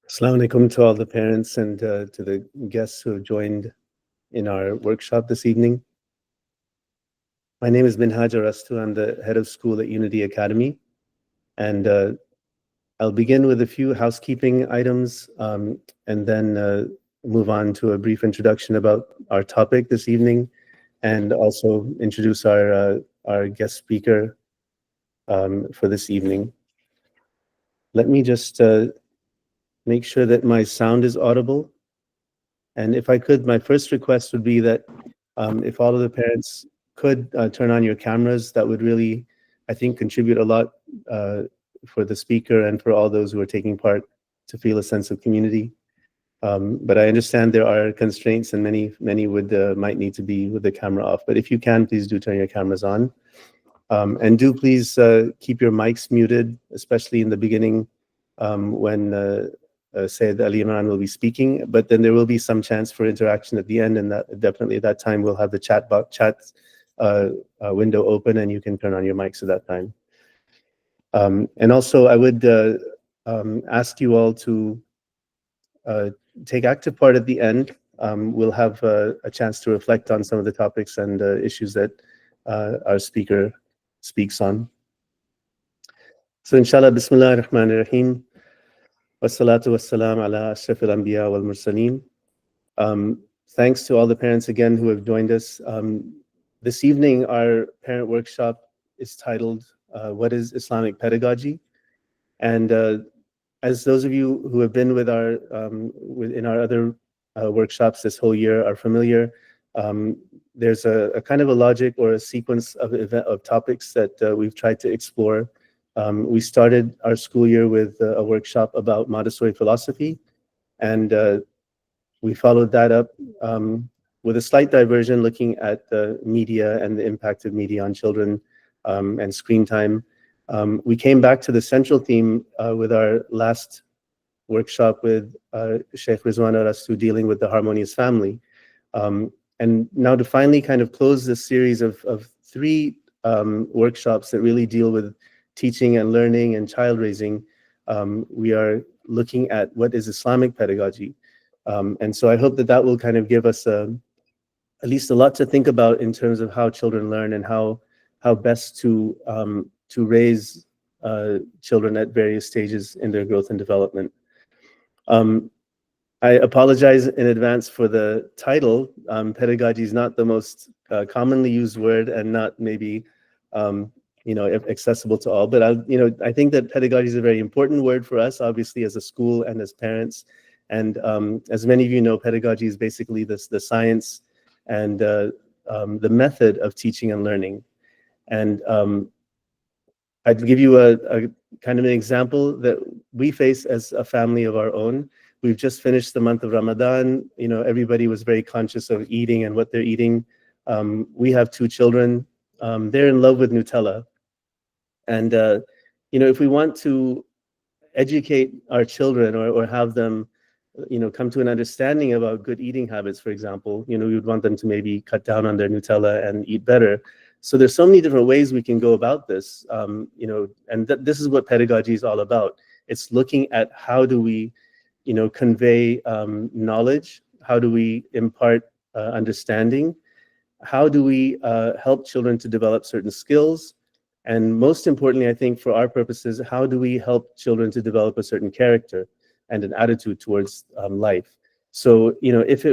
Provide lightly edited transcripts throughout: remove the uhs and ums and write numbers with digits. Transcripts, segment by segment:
Assalamu alaikum to all the parents and to the guests who have joined in our workshop this evening. My name is Minhaj Arastu. I'm the head of school at Unity Academy. And I'll begin with a few housekeeping items and then move on to a brief introduction about our topic this evening and also introduce our guest speaker for this evening. Let me just make sure that my sound is audible. And if I could, my first request would be that if all of the parents could turn on your cameras, that would really, I think, contribute a lot for the speaker and for all those who are taking part to feel a sense of community. But I understand there are constraints and many would might need to be with the camera off. But if you can, please do turn your cameras on. And do please keep your mics muted, especially in the beginning when Sayyid Ali Imran will be speaking, but then there will be some chance for interaction at the end, and that definitely at that time we'll have the chat window open, and you can turn on your mics at that time. And also, I would ask you all to take active part at the end. We'll have a chance to reflect on some of the topics and issues that our speaker speaks on. So, inshallah, Bismillah ar-Rahman ar-Rahim. Wassalatu wassalam ala ashrafil anbiya wal mursaleen. Thanks to all the parents again who have joined us. This evening, our parent workshop is titled, What is Islamic Pedagogy? And as those of you who have been with in our other workshops this whole year are familiar, there's a kind of a logic or a sequence of topics that we've tried to explore. We started our school year with a workshop about Montessori philosophy, and we followed that up with a slight diversion looking at the media and the impact of media on children and screen time. We came back to the central theme with our last workshop with Sheikh Rizwan Arastu dealing with the harmonious family. And now to finally kind of close this series of three workshops that really deal with teaching and learning and child raising, we are looking at what is Islamic pedagogy. And so I hope that that will kind of give us at least a lot to think about in terms of how children learn and how best to raise children at various stages in their growth and development. I apologize in advance for the title. Pedagogy is not the most commonly used word and not maybe accessible to all, but I think that pedagogy is a very important word for us, obviously, as a school and as parents. And as many of you know, pedagogy is basically the science and the method of teaching and learning. And I'd give you a kind of an example that we face as a family of our own. We've just finished the month of Ramadan. Everybody was very conscious of eating and what they're eating. We have two children. They're in love with Nutella. And, if we want to educate our children or have them, come to an understanding about good eating habits, for example, we would want them to maybe cut down on their Nutella and eat better. So there's so many different ways we can go about this, and this is what pedagogy is all about. It's looking at how do we, convey knowledge, how do we impart understanding, how do we help children to develop certain skills, and most importantly, I think for our purposes, how do we help children to develop a certain character and an attitude towards life? So, if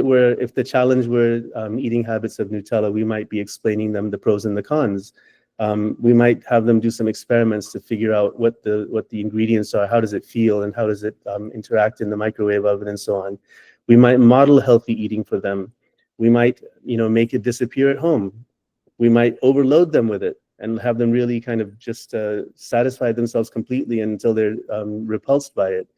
the challenge were eating habits of Nutella, we might be explaining them the pros and the cons. We might have them do some experiments to figure out what the ingredients are, how does it feel, and how does it interact in the microwave oven, and so on. We might model healthy eating for them. We might, make it disappear at home. We might overload them with it and have them really kind of just satisfy themselves completely until they're repulsed by it.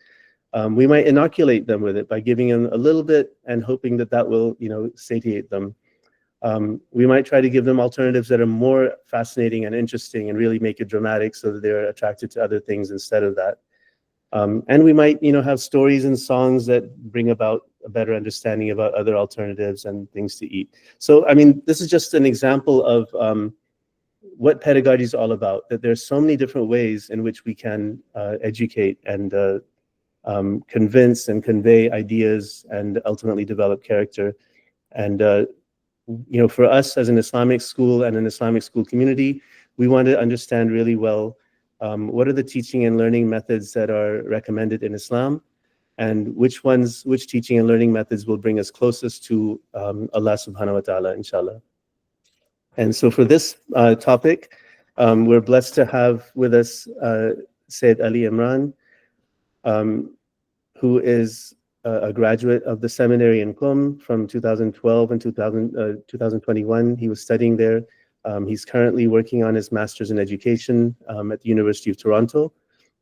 We might inoculate them with it by giving them a little bit and hoping that will, satiate them. We might try to give them alternatives that are more fascinating and interesting and really make it dramatic so that they're attracted to other things instead of that. And we might, have stories and songs that bring about a better understanding about other alternatives and things to eat. So, this is just an example of what pedagogy is all about, that there's so many different ways in which we can educate and convince and convey ideas and ultimately develop character. And for us as an Islamic school and an Islamic school community, we want to understand really well what are the teaching and learning methods that are recommended in Islam, and which teaching and learning methods will bring us closest to Allah subhanahu wa ta'ala, inshallah. And so for this topic, we're blessed to have with us Sayyid Ali Imran, who is a graduate of the seminary in Qom from 2012 and 2021. He was studying there. He's currently working on his master's in education at the University of Toronto.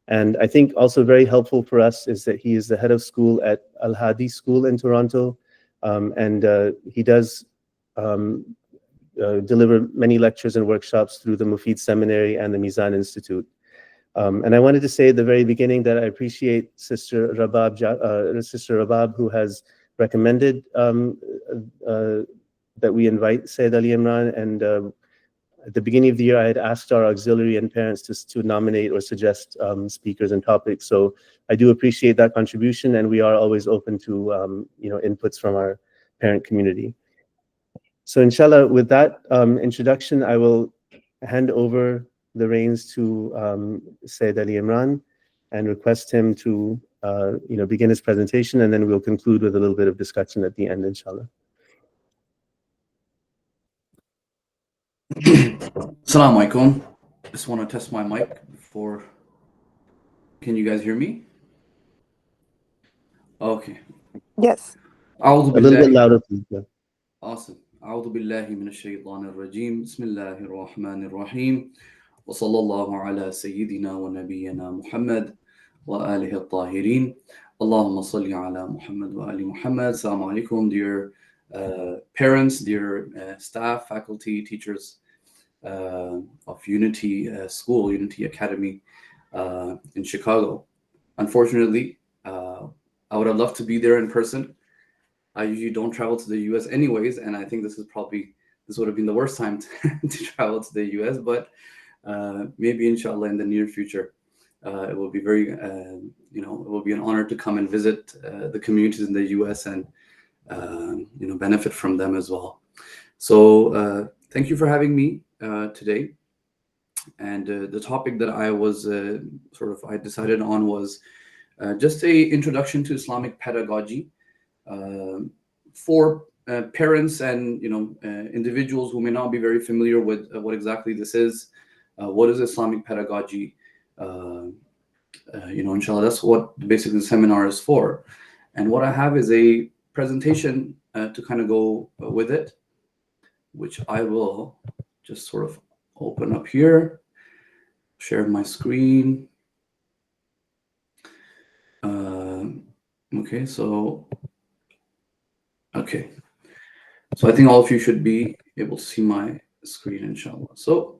And I think also very helpful for us is that he is the head of school at Al Hadi School in Toronto. And he does deliver many lectures and workshops through the Mufid Seminary and the Mizan Institute. And I wanted to say at the very beginning that I appreciate Sister Rabab, who has recommended that we invite Sayyid Ali Imran. And at the beginning of the year, I had asked our auxiliary and parents to nominate or suggest speakers and topics. So I do appreciate that contribution, and we are always open to inputs from our parent community. So inshallah, with that introduction, I will hand over the reins to Sayyid Ali Imran and request him to begin his presentation, and then we'll conclude with a little bit of discussion at the end, inshallah. Assalamu alaikum. Just want to test my mic before. Can you guys hear me? Okay. Yes. A little bit louder, please. Yeah. Awesome. أعوذ بالله من الشيطان الرجيم بسم الله الرحمن الرحيم وصلى الله على سيدنا ونبينا محمد وآله الطاهرين اللهم صل على محمد وآل محمد. Assalamu alaikum, dear parents, dear staff, faculty, teachers of Unity School, Unity Academy in Chicago. Unfortunately, I would have loved to be there in person. I usually don't travel to the US anyways, and I think this would have been the worst time to travel to the US, but maybe inshallah in the near future, it will be it will be an honor to come and visit the communities in the US and benefit from them as well. So thank you for having me today. And the topic that I was I decided on was just a introduction to Islamic pedagogy for parents and individuals who may not be very familiar with what exactly this is. What is Islamic pedagogy? Inshallah, that's what basically the seminar is for. And what I have is a presentation to kind of go with it, which I will just sort of open up here, share my screen. Okay, so I think all of you should be able to see my screen, inshallah. So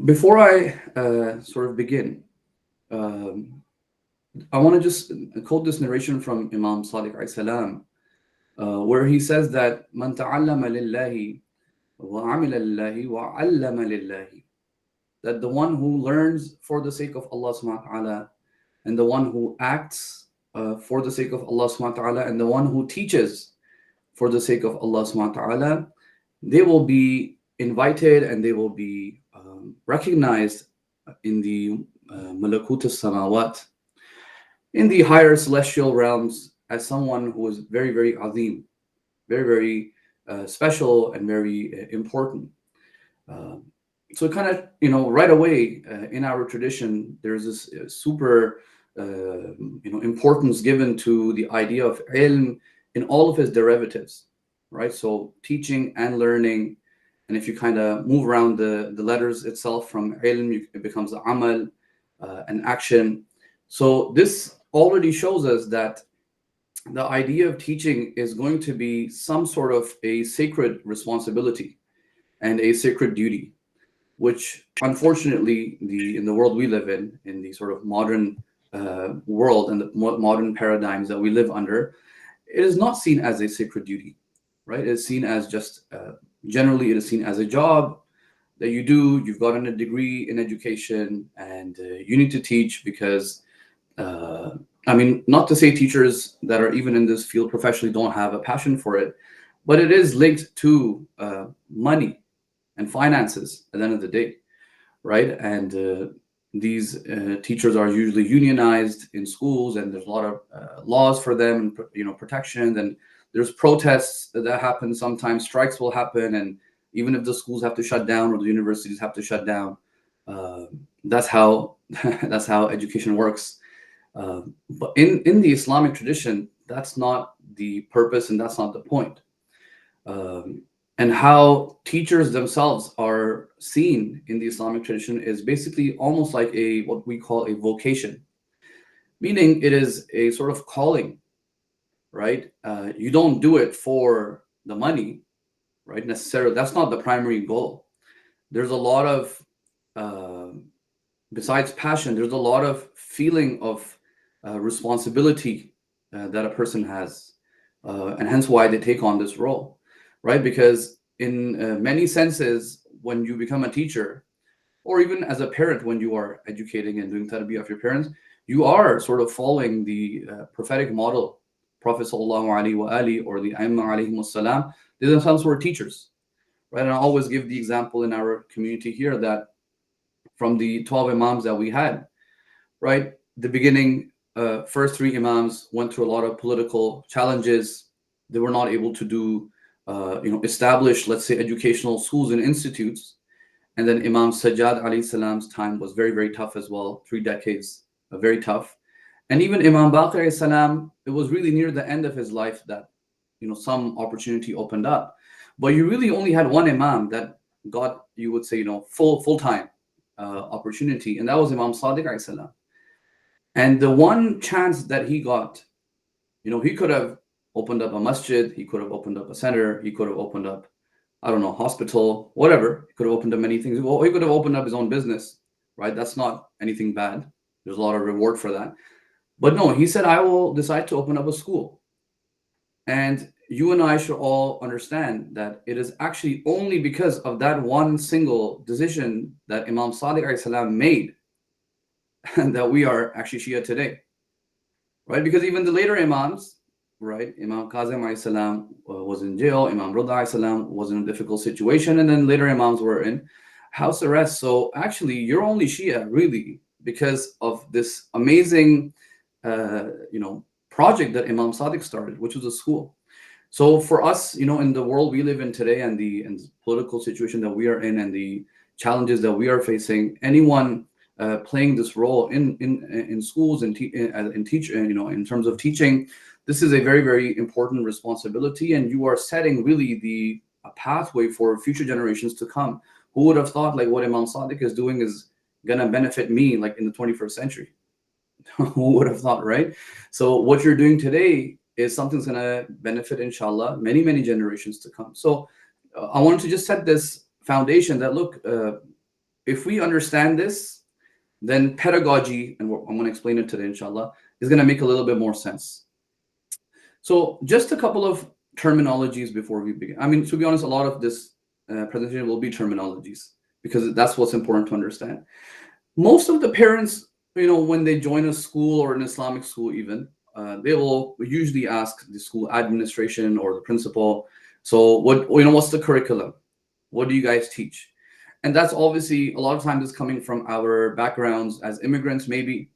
before I sort of begin, I want to just quote this narration from Imam Sadiq alayhi salam, where he says that man ta'allama lillahi wa amila lillahi wa allama lillahi, that the one who learns for the sake of Allah subhanahu wa ta'ala, and the one who acts for the sake of Allah subhanahu wa ta'ala, and the one who teaches for the sake of Allah subhanahu wa ta'ala, they will be invited and they will be recognized in the malakut as-samawat, in the higher celestial realms, as someone who is very, very azim, very, very special and very important. So kind of, right away in our tradition, there's this super importance given to the idea of ilm in all of its derivatives, right? So teaching and learning, and if you kind of move around the letters itself from ilm, it becomes amal, an action. So this already shows us that the idea of teaching is going to be some sort of a sacred responsibility and a sacred duty, which unfortunately in the world we live in the sort of modern world and the modern paradigms that we live under, it is not seen as a sacred duty, right? It is seen as just generally it is seen as a job, that you've gotten a degree in education, and you need to teach because, uh, I mean, not to say teachers that are even in this field professionally don't have a passion for it, but it is linked to money and finances at the end of the day, right? And these teachers are usually unionized in schools, and there's a lot of laws for them, protections, and there's protests that happen. Sometimes strikes will happen, and even if the schools have to shut down or the universities have to shut down, uh, that's how that's how education works. But in the Islamic tradition, that's not the purpose and that's not the point. Um, and how teachers themselves are seen in the Islamic tradition is basically almost like a what we call a vocation, meaning it is a sort of calling, right? You don't do it for the money, right? Necessarily, that's not the primary goal. There's a lot of uh, besides passion, there's a lot of feeling of responsibility that a person has, and hence why they take on this role, right? Because in many senses, when you become a teacher, or even as a parent, when you are educating and doing tarbiyah of your parents, you are sort of following the prophetic model. Prophet sallallahu alaihi wa ali, or the Aimma alayhim salam, they themselves were teachers, right? And I always give the example in our community here that from the 12 imams that we had, right? The beginning, first three imams went through a lot of political challenges. They were not able to do, establish, let's say, educational schools and institutes. And then Imam Sayyid Ali Salam's time was very, very tough as well. 3 decades, very tough. And even Imam Baqir Salam, it was really near the end of his life that, some opportunity opened up. But you really only had one Imam that got, you would say, full time opportunity, and that was Imam Sadiq alayhi salam. And the one chance that he got, he could have opened up a masjid, he could have opened up a center, he could have opened up, I don't know, hospital, whatever. He could have opened up many things. Well, he could have opened up his own business, right? That's not anything bad. There's a lot of reward for that. But no, he said, I will decide to open up a school. And you and I should all understand that it is actually only because of that one single decision that Imam Sadiq alayhi salam made that we are actually Shia today, right? Because even the later Imams, right? Imam Kazim alayhi salam was in jail, Imam Rida alayhi salam was in a difficult situation, and then later Imams were in house arrest. So actually, you're only Shia really because of this amazing, project that Imam Sadiq started, which was a school. So for us, in the world we live in today, and the political situation that we are in, and the challenges that we are facing, anyone playing this role in schools and in teach, in terms of teaching, this is a very, very important responsibility, and you are setting really a pathway for future generations to come. Who would have thought like what Imam Sadiq is doing is gonna benefit me like in the 21st century? Who would have thought, right? So what you're doing today is something's going to benefit, inshallah, many, many generations to come. So I wanted to just set this foundation that, look, if we understand this, then pedagogy, and I'm going to explain it today, inshallah, is going to make a little bit more sense. So just a couple of terminologies before we begin. I mean, to be honest, a lot of this presentation will be terminologies because that's what's important to understand. Most of the parents, when they join a school or an Islamic school even, they will usually ask the school administration or the principal, so what's the curriculum? What do you guys teach? And that's obviously a lot of times is coming from our backgrounds as immigrants, maybe,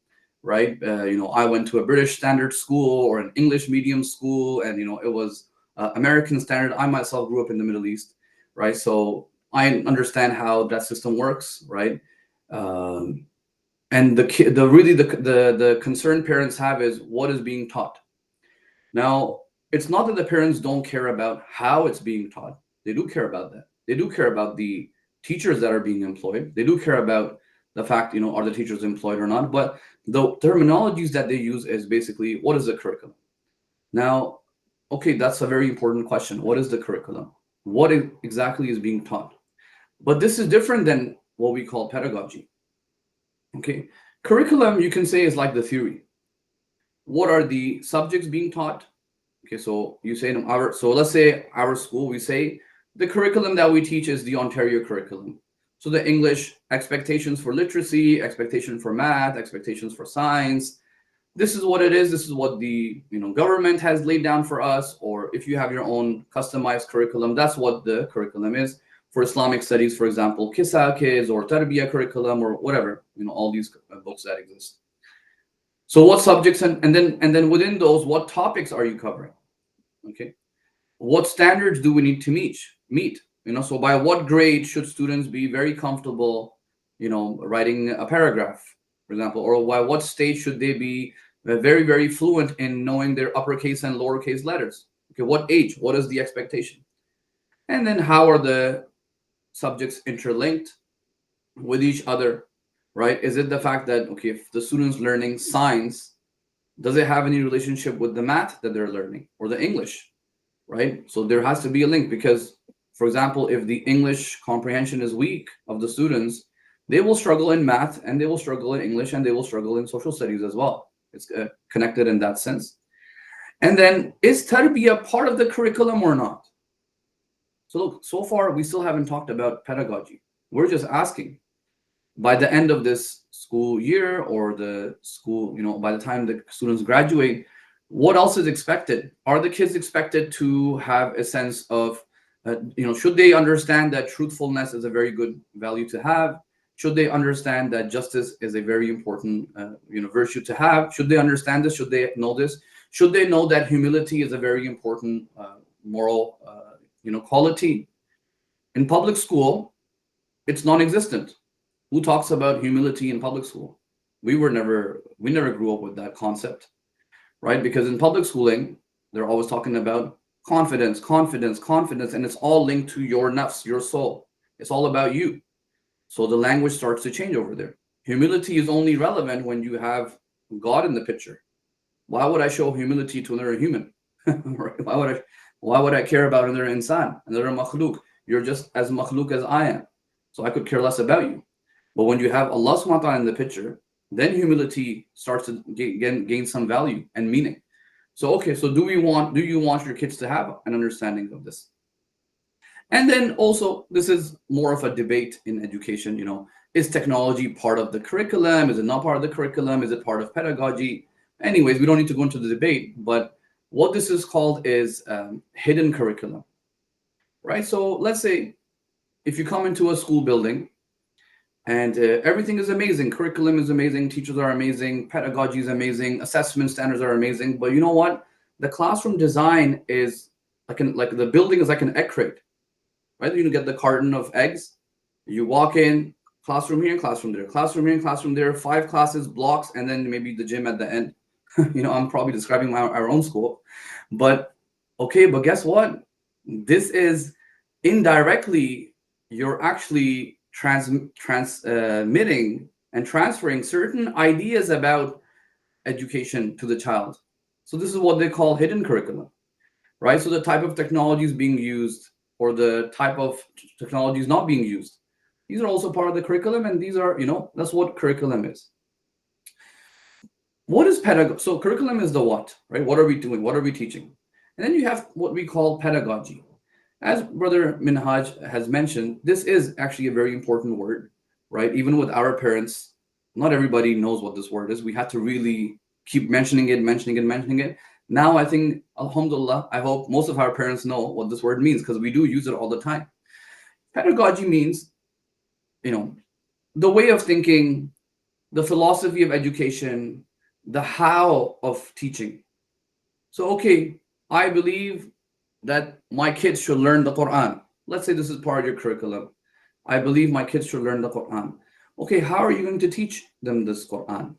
right? I went to a British standard school or an English medium school, and it was American standard. I myself grew up in the Middle East, right? So I understand how that system works, right? And the concern parents have is what is being taught. Now, it's not that the parents don't care about how it's being taught. They do care about that. They do care about the teachers that are being employed. They do care about the fact, are the teachers employed or not? But the terminologies that they use is basically, what is the curriculum? Now, okay, that's a very important question. What is the curriculum? What exactly is being taught? But this is different than what we call pedagogy. Okay, curriculum, you can say, is like the theory. What are the subjects being taught? Okay, so you say so let's say our school, we say the curriculum that we teach is the Ontario curriculum. So the English, expectations for literacy, expectation for math, expectations for science. This is what it is. This is what the government has laid down for us. Or if you have your own customized curriculum, that's what the curriculum is. For Islamic studies, for example, Kisakis or Tarbiyah curriculum or whatever, all these books that exist. So what subjects and then within those, what topics are you covering? Okay. What standards do we need to meet? So by what grade should students be very comfortable, writing a paragraph, for example, or by what stage should they be very, very fluent in knowing their uppercase and lowercase letters? Okay, what age? What is the expectation? And then how are the subjects interlinked with each other, right? Is it the fact that, okay, if the student's learning science, does it have any relationship with the math that they're learning or the English, right? So there has to be a link because, for example, if the English comprehension is weak of the students, they will struggle in math and they will struggle in English and they will struggle in social studies as well. It's connected in that sense. And then is tarbiyah part of the curriculum or not? So look, so far we still haven't talked about pedagogy. We're just asking, by the end of this school year or the school, by the time the students graduate, what else is expected? Are the kids expected to have a sense of, should they understand that truthfulness is a very good value to have? Should they understand that justice is a very important virtue to have? Should they understand this? Should they know this? Should they know that humility is a very important moral quality? In public school, it's non-existent. Who talks about humility in public school? We never grew up with that concept, right? Because in public schooling, they're always talking about confidence, confidence, confidence, and it's all linked to your nafs, your soul. It's all about you. So the language starts to change over there. Humility is only relevant when you have God in the picture. Why would I show humility to another human? Why would I care about another insan, another makhluk? You're just as makhluk as I am. So I could care less about you. But when you have Allah subhanahu wa ta'ala in the picture, then humility starts to gain some value and meaning. So, okay, so do you want your kids to have an understanding of this? And then also, this is more of a debate in education, is technology part of the curriculum? Is it not part of the curriculum? Is it part of pedagogy? Anyways, we don't need to go into the debate, but what this is called is hidden curriculum, right? So let's say if you come into a school building and everything is amazing, curriculum is amazing, teachers are amazing, pedagogy is amazing, assessment standards are amazing, but you know what? The classroom design is like the building is like an egg crate, right? You get the carton of eggs, you walk in, classroom here, classroom there, classroom here, classroom there, 5 classes, blocks, and then maybe the gym at the end. I'm probably describing our own school, but okay, but guess what? This is indirectly, you're actually transmitting and transferring certain ideas about education to the child. So this is what they call hidden curriculum, right? So the type of technology is being used or the type of technology is not being used. These are also part of the curriculum, and these are, that's what curriculum is. What is pedagogy? So curriculum is the what, right? What are we doing? What are we teaching? And then you have what we call pedagogy. As Brother Minhaj has mentioned, this is actually a very important word, right? Even with our parents, not everybody knows what this word is. We had to really keep mentioning it. Now I think, alhamdulillah, I hope most of our parents know what this word means because we do use it all the time. Pedagogy means, the way of thinking, the philosophy of education, the how of teaching. So, okay, I believe that my kids should learn the Quran. Let's say this is part of your curriculum. I believe my kids should learn the Quran. Okay, how are you going to teach them this Quran?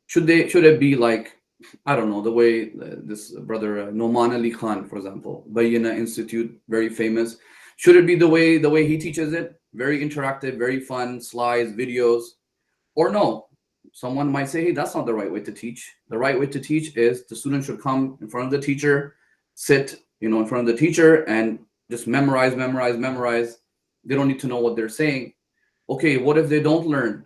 Should it be like, I don't know, the way this brother Noman Ali Khan, for example, Bayyina Institute, very famous. Should it be the way he teaches it? Very interactive, very fun, slides, videos. Or no, someone might say, hey, that's not the right way to teach. The right way to teach is the student should come in front of the teacher, sit in front of the teacher and just memorize. They don't need to know what they're saying. Okay, what if they don't learn?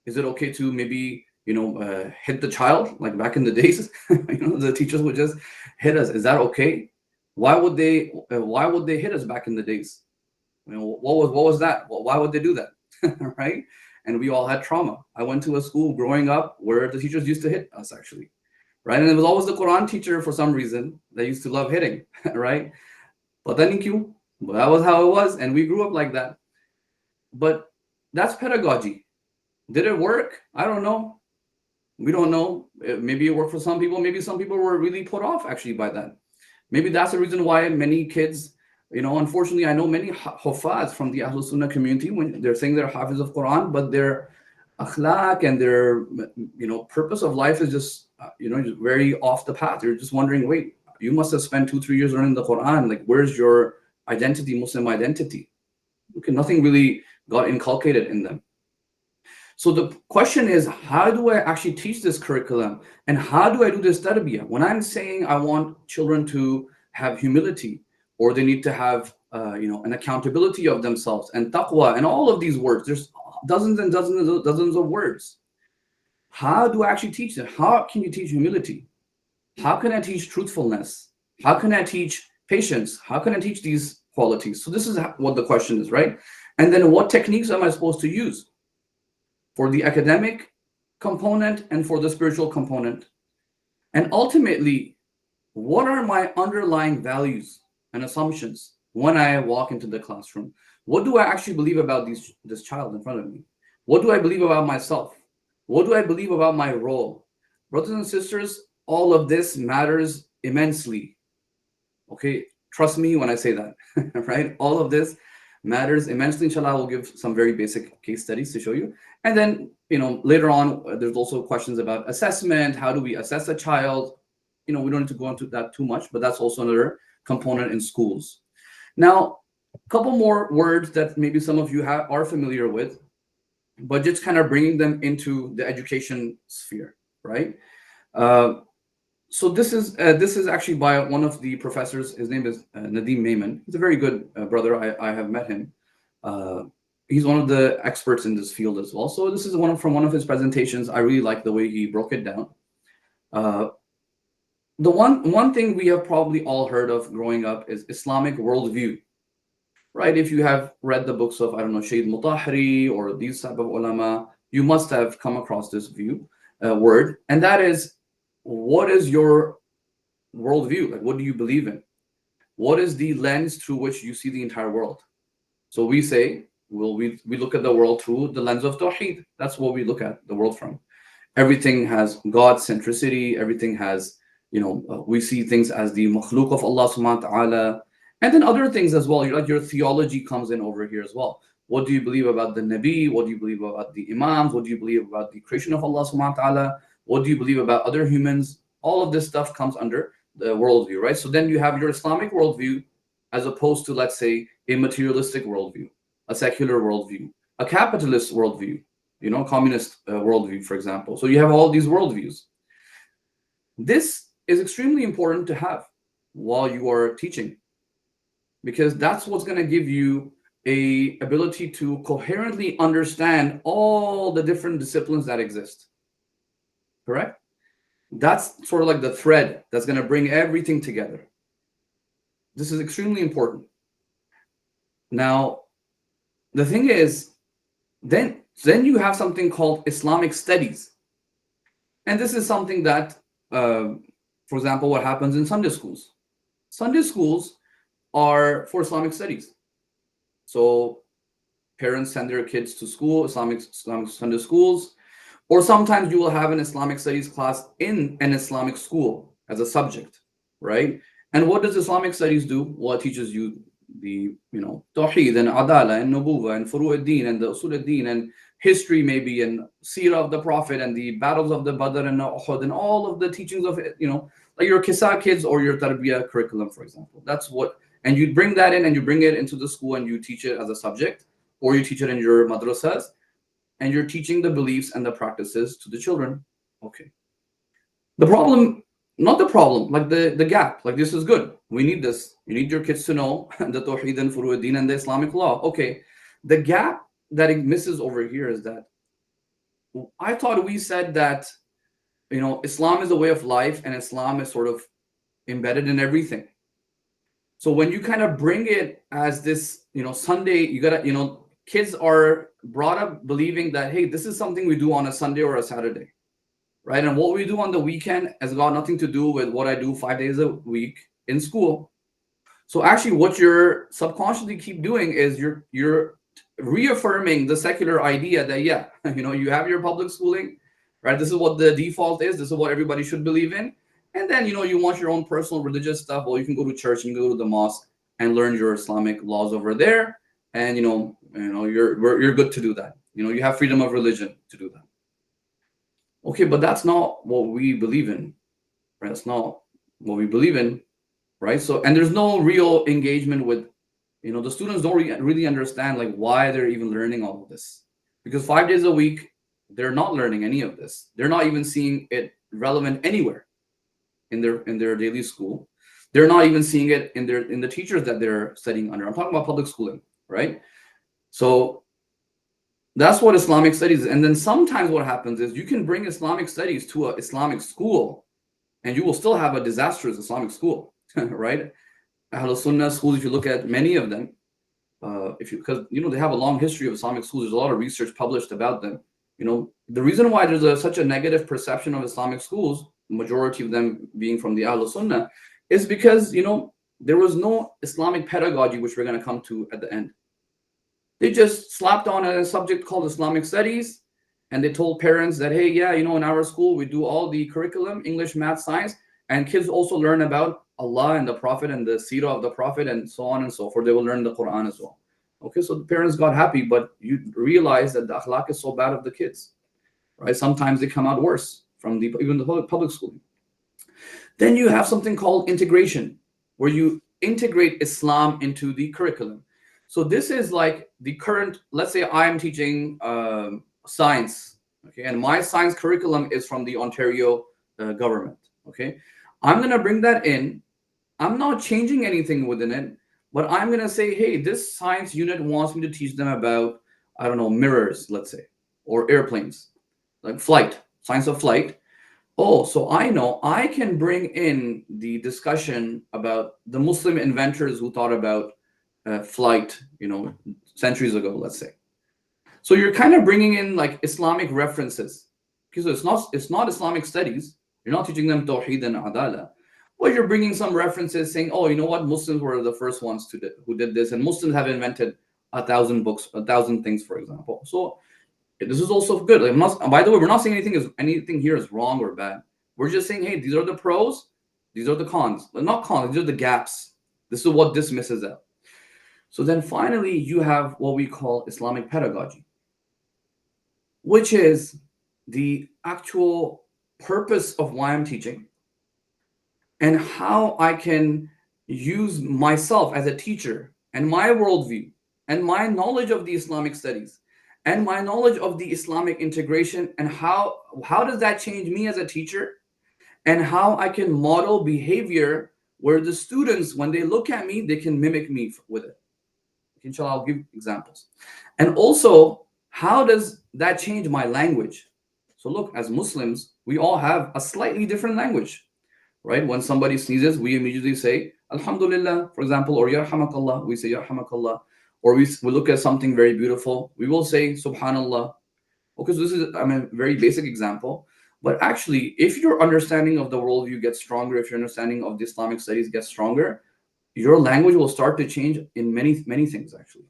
Is it okay to maybe, hit the child like back in the days? The teachers would just hit us. Is that okay? Why would they hit us back in the days? What was that? Well, why would they do that? Right? And we all had trauma. I went to a school growing up where the teachers used to hit us, actually, right? And it was always the Quran teacher for some reason that used to love hitting, right? But then that was how it was, and we grew up like that. But that's pedagogy. Did it work? I don't know. We don't know. Maybe it worked for some people. Maybe some people were really put off actually by that. Maybe that's the reason why many kids, unfortunately, I know many hufaz from the Ahlul Sunnah community when they're saying they're hafiz of Quran, but their akhlaq and their, purpose of life is just, just very off the path. You're just wondering, wait, you must have spent 2-3 years learning the Quran. Like, where's your identity, Muslim identity? Okay, nothing really got inculcated in them. So the question is, how do I actually teach this curriculum? And how do I do this tarbiyah? When I'm saying I want children to have humility, or they need to have, an accountability of themselves and taqwa and all of these words, there's dozens and dozens and dozens of words. How do I actually teach them? How can you teach humility? How can I teach truthfulness? How can I teach patience? How can I teach these qualities? So this is what the question is, right? And then what techniques am I supposed to use for the academic component and for the spiritual component? And ultimately, what are my underlying values and assumptions when I walk into the classroom? What do I actually believe about this child in front of me? What do I believe about myself? What do I believe about my role? Brothers and sisters, all of this matters immensely. Okay, trust me when I say that, right? All of this matters immensely. Inshallah, we'll give some very basic case studies to show you. And then, later on, there's also questions about assessment. How do we assess a child? We don't need to go into that too much, but that's also another component in schools. Now, a couple more words that maybe some of you are familiar with, but just kind of bringing them into the education sphere, right? So this is actually by one of the professors. His name is Nadim Maiman. He's a very good brother. I have met him. He's one of the experts in this field as well. So this is from one of his presentations. I really like the way he broke it down. The one thing we have probably all heard of growing up is Islamic worldview, right? If you have read the books of, I don't know, Sayyid Mutahari or these type of ulama, you must have come across this word, and that is, what is your worldview? Like, what do you believe in? What is the lens through which you see the entire world? So we say, well, we look at the world through the lens of Tawheed. That's what we look at the world from. Everything has God centricity. Everything has, we see things as the makhluk of Allah subhanahu wa ta'ala. And then other things as well. Like your theology comes in over here as well. What do you believe about the Nabi? What do you believe about the Imams? What do you believe about the creation of Allah subhanahu wa ta'ala? What do you believe about other humans? All of this stuff comes under the worldview, right? So then you have your Islamic worldview as opposed to, let's say, a materialistic worldview, a secular worldview, a capitalist worldview, communist worldview, for example. So you have all these worldviews. This is extremely important to have while you are teaching, because that's what's going to give you a ability to coherently understand all the different disciplines that exist. Correct? That's sort of like the thread that's going to bring everything together. This is extremely important. Now, the thing is, then you have something called Islamic studies. And this is something that, for example, what happens in Sunday schools. Sunday schools are for Islamic studies. So parents send their kids to school, Islamic Sunday schools, or sometimes you will have an Islamic studies class in an Islamic school as a subject, right? And what does Islamic studies do? Well, it teaches you the, Tawheed and Adala and Nubuwa and Furu ad-Din and the Usul ad-Din and history maybe and Seerah of the Prophet and the battles of the Badr and Uhud and all of the teachings of, like your Kisa kids or your Tarbiyah curriculum, for example. That's what, and you bring that in and you bring it into the school and you teach it as a subject, or you teach it in your madrasas, and you're teaching the beliefs and the practices to the children. Okay. The problem, not the problem, like the gap, like this is good. We need this. You need your kids to know the Tawheed and Furu ad-Din and the Islamic law. Okay. The gap that it misses over here is that I thought we said that, Islam is a way of life and Islam is sort of embedded in everything. So when you kind of bring it as this, Sunday, you gotta, kids are brought up believing that, hey, this is something we do on a Sunday or a Saturday, right? And what we do on the weekend has got nothing to do with what I do 5 days a week in school. So actually what you're subconsciously keep doing is you're reaffirming the secular idea that, yeah, you have your public schooling, right? This is what the default is. This is what everybody should believe in. And then, you want your own personal religious stuff. Well, you can go to church and go to the mosque and learn your Islamic laws over there. And, you're good to do that. You have freedom of religion to do that. Okay, but that's not what we believe in, right? That's not what we believe in, right? So, and there's no real engagement with, the students don't really understand like why they're even learning all of this, because 5 days a week they're not learning any of this. They're not even seeing it relevant anywhere in their daily school. They're not even seeing it in the teachers that they're studying under. I'm talking about public schooling, right? So that's what Islamic studies is. And then sometimes what happens is you can bring Islamic studies to an Islamic school and you will still have a disastrous Islamic school, right? Ahl Sunnah schools, if you look at many of them, because they have a long history of Islamic schools. There's a lot of research published about them. The reason why there's such a negative perception of Islamic schools, majority of them being from the Ahl Sunnah, is because there was no Islamic pedagogy, which we're going to come to at the end. They just slapped on a subject called Islamic studies, and they told parents that, hey, yeah, in our school we do all the curriculum, English, math, science, and kids also learn about Allah and the Prophet and the seerah of the Prophet and so on and so forth. They will learn the Quran as well. Okay, so the parents got happy, but you realize that the akhlaq is so bad of the kids, right? Sometimes they come out worse from even the public schooling. Then you have something called integration, where you integrate Islam into the curriculum. So this is like the current, let's say I'm teaching science, okay, and my science curriculum is from the Ontario government, okay. I'm going to bring that in. I'm not changing anything within it, but I'm going to say, hey, this science unit wants me to teach them about, I don't know, mirrors, let's say, or airplanes, like flight, science of flight. Oh, so I know I can bring in the discussion about the Muslim inventors who thought about flight, centuries ago, let's say. So you're kind of bringing in like Islamic references, because it's not Islamic studies. You're not teaching them Tawheed and Adala. Well, you're bringing some references saying, oh, you know what? Muslims were the first ones who did this, and Muslims have invented 1,000 books, 1,000 things, for example. So this is also good. By the way, we're not saying anything here is wrong or bad. We're just saying, hey, these are the pros, these are the cons. But not cons, these are the gaps. This is what this misses out. So then finally, you have what we call Islamic pedagogy, which is the actual purpose of why I'm teaching and how I can use myself as a teacher and my worldview and my knowledge of the Islamic studies and my knowledge of the Islamic integration, and how does that change me as a teacher, and how I can model behavior where the students, when they look at me, they can mimic me with it. Inshallah, I'll give examples. And also, how does that change my language? So look, as Muslims, we all have a slightly different language, right? When somebody sneezes, we immediately say, Alhamdulillah, for example, or Yarhamakallah, we say Yarhamakallah. Or we look at something very beautiful, we will say Subhanallah. Okay, so this is a very basic example. But actually, if your understanding of the worldview gets stronger, if your understanding of the Islamic studies gets stronger, your language will start to change in many, many things, actually,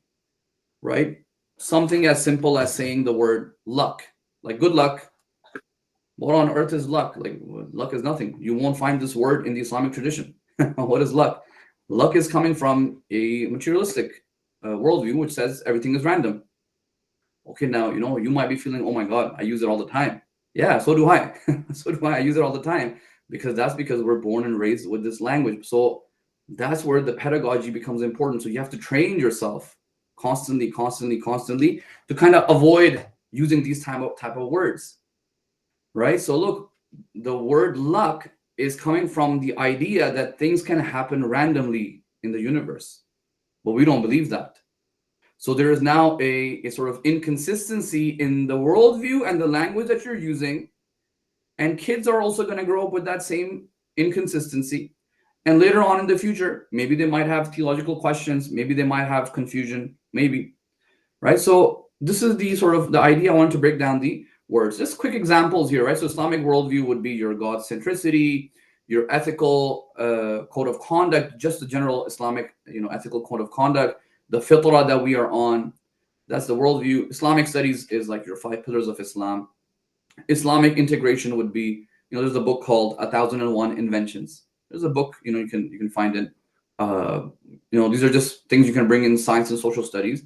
right? Something as simple as saying the word luck, like good luck. What on earth is luck? Like, luck is nothing. You won't find this word in the Islamic tradition. What is luck? Luck is coming from a materialistic worldview, which says everything is random. Okay, now, you might be feeling, oh my God, I use it all the time. Yeah, so do I. So do I. I use it all the time because we're born and raised with this language. So that's where the pedagogy becomes important. So you have to train yourself constantly to kind of avoid using these type of words, right? So look, the word luck is coming from the idea that things can happen randomly in the universe, but we don't believe that. So there is now a sort of inconsistency in the worldview and the language that you're using. And kids are also going to grow up with that same inconsistency. And later on in the future, maybe they might have theological questions, maybe they might have confusion, maybe, right? So this is the sort of the idea I want to break down the words. Just quick examples here, right? So Islamic worldview would be your God centricity, your ethical code of conduct, just the general Islamic, ethical code of conduct, the fitrah that we are on. That's the worldview. Islamic studies is like your 5 pillars of Islam. Islamic integration would be, there's a book called 1001 Inventions. There's a book, you can find it. These are just things you can bring in science and social studies.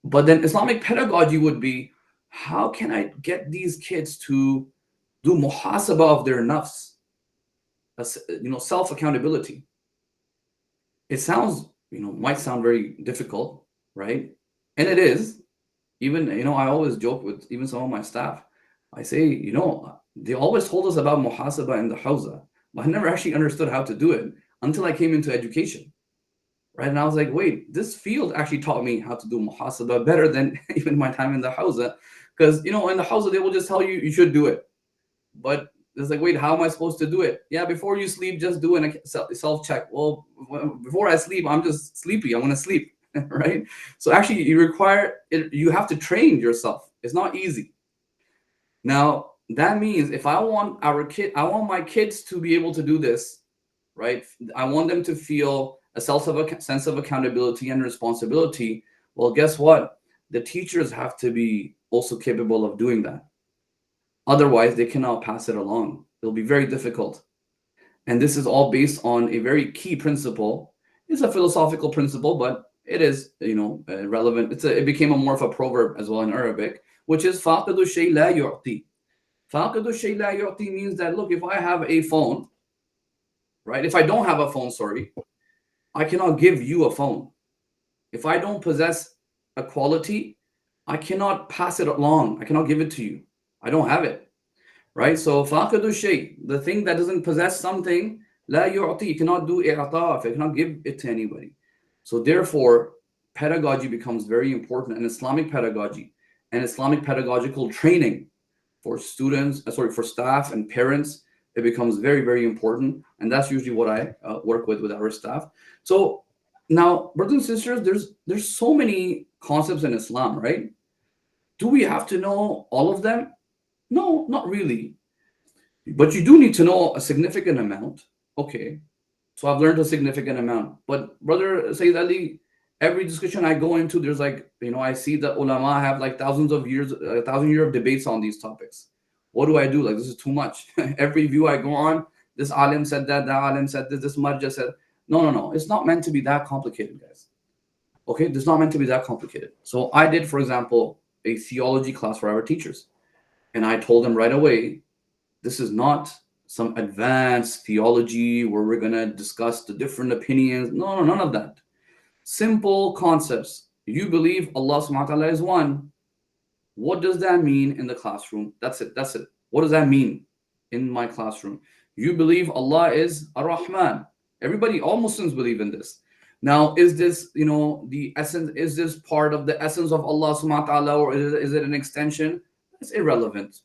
But then Islamic pedagogy would be, how can I get these kids to do muhasabah of their nafs, self accountability? It sounds, might sound very difficult, right? And it is. Even, I always joke with even some of my staff. I say, they always told us about muhasabah in the hawza, but I never actually understood how to do it until I came into education, right? And I was like, wait, this field actually taught me how to do muhasabah better than even my time in the hawza. Because, in the hawza, they will just tell you should do it. But it's like, wait, how am I supposed to do it? Yeah, before you sleep, just do a self-check. Well, before I sleep, I'm just sleepy. I want to sleep, right? So actually, you have to train yourself. It's not easy. Now, that means if I want my kids to be able to do this, right? I want them to feel a sense of accountability and responsibility. Well, guess what? The teachers have to be also capable of doing that. Otherwise, they cannot pass it along. It'll be very difficult. And this is all based on a very key principle. It's a philosophical principle, but it is, relevant. It became more of a proverb as well in Arabic, which is فَاقِدُ الشَّيْء لَا يُعْطِي. فَاقِدُ الشَّيْء لَا يُعْطِي means that, look, if I have a phone, right? If I don't have a phone, I cannot give you a phone. If I don't possess a quality, I cannot pass it along. I cannot give it to you. I don't have it, right? So فَاقِدُ الشَّيْء, the thing that doesn't possess something, لَا يُعْطِي, you cannot do إِعْطَاء, you cannot give it to anybody. So therefore, pedagogy becomes very important, and Islamic pedagogy and Islamic pedagogical training for for staff and parents, it becomes very, very important. And that's usually what I work with our staff. So now, brothers and sisters, there's so many concepts in Islam, right? Do we have to know all of them? No, not really. But you do need to know a significant amount. Okay, so I've learned a significant amount. But brother Sayyid Ali, every discussion I go into, there's like, I see that ulama have like thousands of years, 1,000 years of debates on these topics. What do I do? Like, this is too much. Every view I go on, this alim said that alim said this marja said. No. It's not meant to be that complicated, guys. Okay, it's not meant to be that complicated. So I did, for example, a theology class for our teachers. And I told them right away, this is not some advanced theology where we're going to discuss the different opinions. No, none of that. Simple concepts. You believe Allah subhanahu wa ta'ala is one. What does that mean in the classroom? That's it. What does that mean in my classroom? You believe Allah is Ar-Rahman. Everybody, all Muslims believe in this. Now, is this, the essence, is this part of the essence of Allah subhanahu wa ta'ala, or is it an extension? That's irrelevant.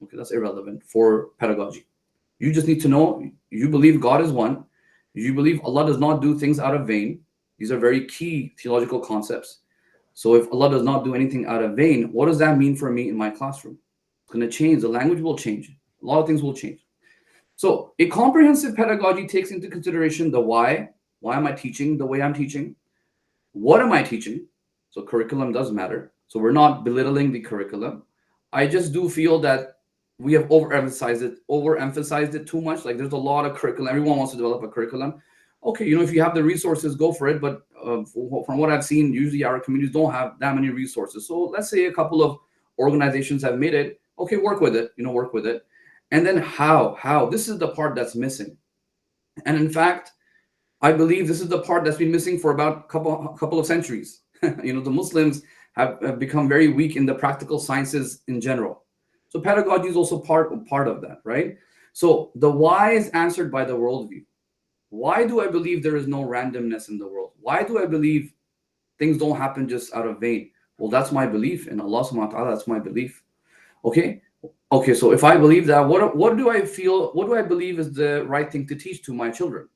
Okay, that's irrelevant for pedagogy. You just need to know, you believe God is one. You believe Allah does not do things out of vain. These are very key theological concepts. So if Allah does not do anything out of vain, what does that mean for me in my classroom? It's going to change. The language will change. A lot of things will change. So a comprehensive pedagogy takes into consideration the why. Why am I teaching the way I'm teaching? What am I teaching? So curriculum does matter. So we're not belittling the curriculum. I just do feel that we have overemphasized it too much. Like, there's a lot of curriculum. Everyone wants to develop a curriculum. Okay, if you have the resources, go for it. But from what I've seen, usually our communities don't have that many resources. So let's say a couple of organizations have made it. Okay, work with it. Work with it. And then how? This is the part that's missing. And in fact, I believe this is the part that's been missing for about a couple of centuries. The Muslims have become very weak in the practical sciences in general. So pedagogy is also part of that, right? So the why is answered by the worldview. Why do I believe there is no randomness in the world? Why do I believe things don't happen just out of vain? Well, that's my belief in Allah subhanahu wa ta'ala. That's my belief. Okay. So if I believe that, what do I feel? What do I believe is the right thing to teach to my children?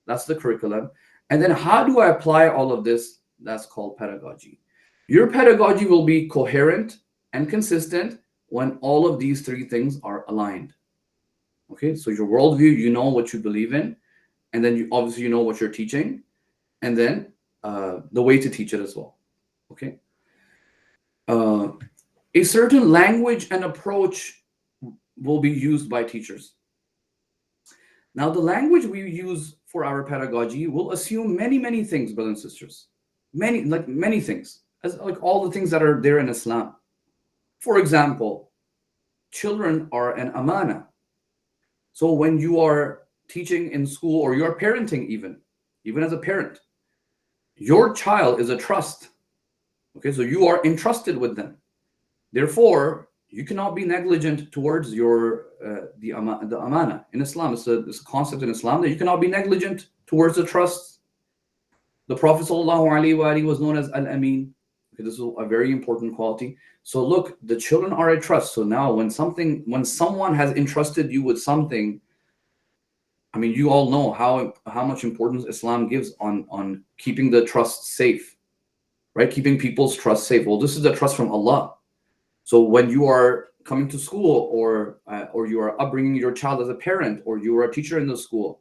That's the curriculum. And then how do I apply all of this? That's called pedagogy. Your pedagogy will be coherent and consistent when all of these three things are aligned. Okay, so your worldview, you know what you believe in, and then you obviously you know what you're teaching, and then the way to teach it as well. Okay, a certain language and approach will be used by teachers. Now, the language we use for our pedagogy will assume many things, brothers and sisters, many things, as like all the things that are there in Islam. For example, children are an amana. So when you are teaching in school or you're parenting, even as a parent, your child is a trust. Okay, so you are entrusted with them. Therefore, you cannot be negligent towards your the amana. In Islam, it's a concept in Islam that you cannot be negligent towards the trust. The Prophet ﷺ was known as Al-Amin. Okay, this is a very important quality. So look, the children are a trust. So now when someone has entrusted you with something, I mean, you all know how much importance Islam gives on keeping the trust safe, right? Keeping people's trust safe. Well, this is the trust from Allah. So when you are coming to school or you are upbringing your child as a parent or you are a teacher in the school,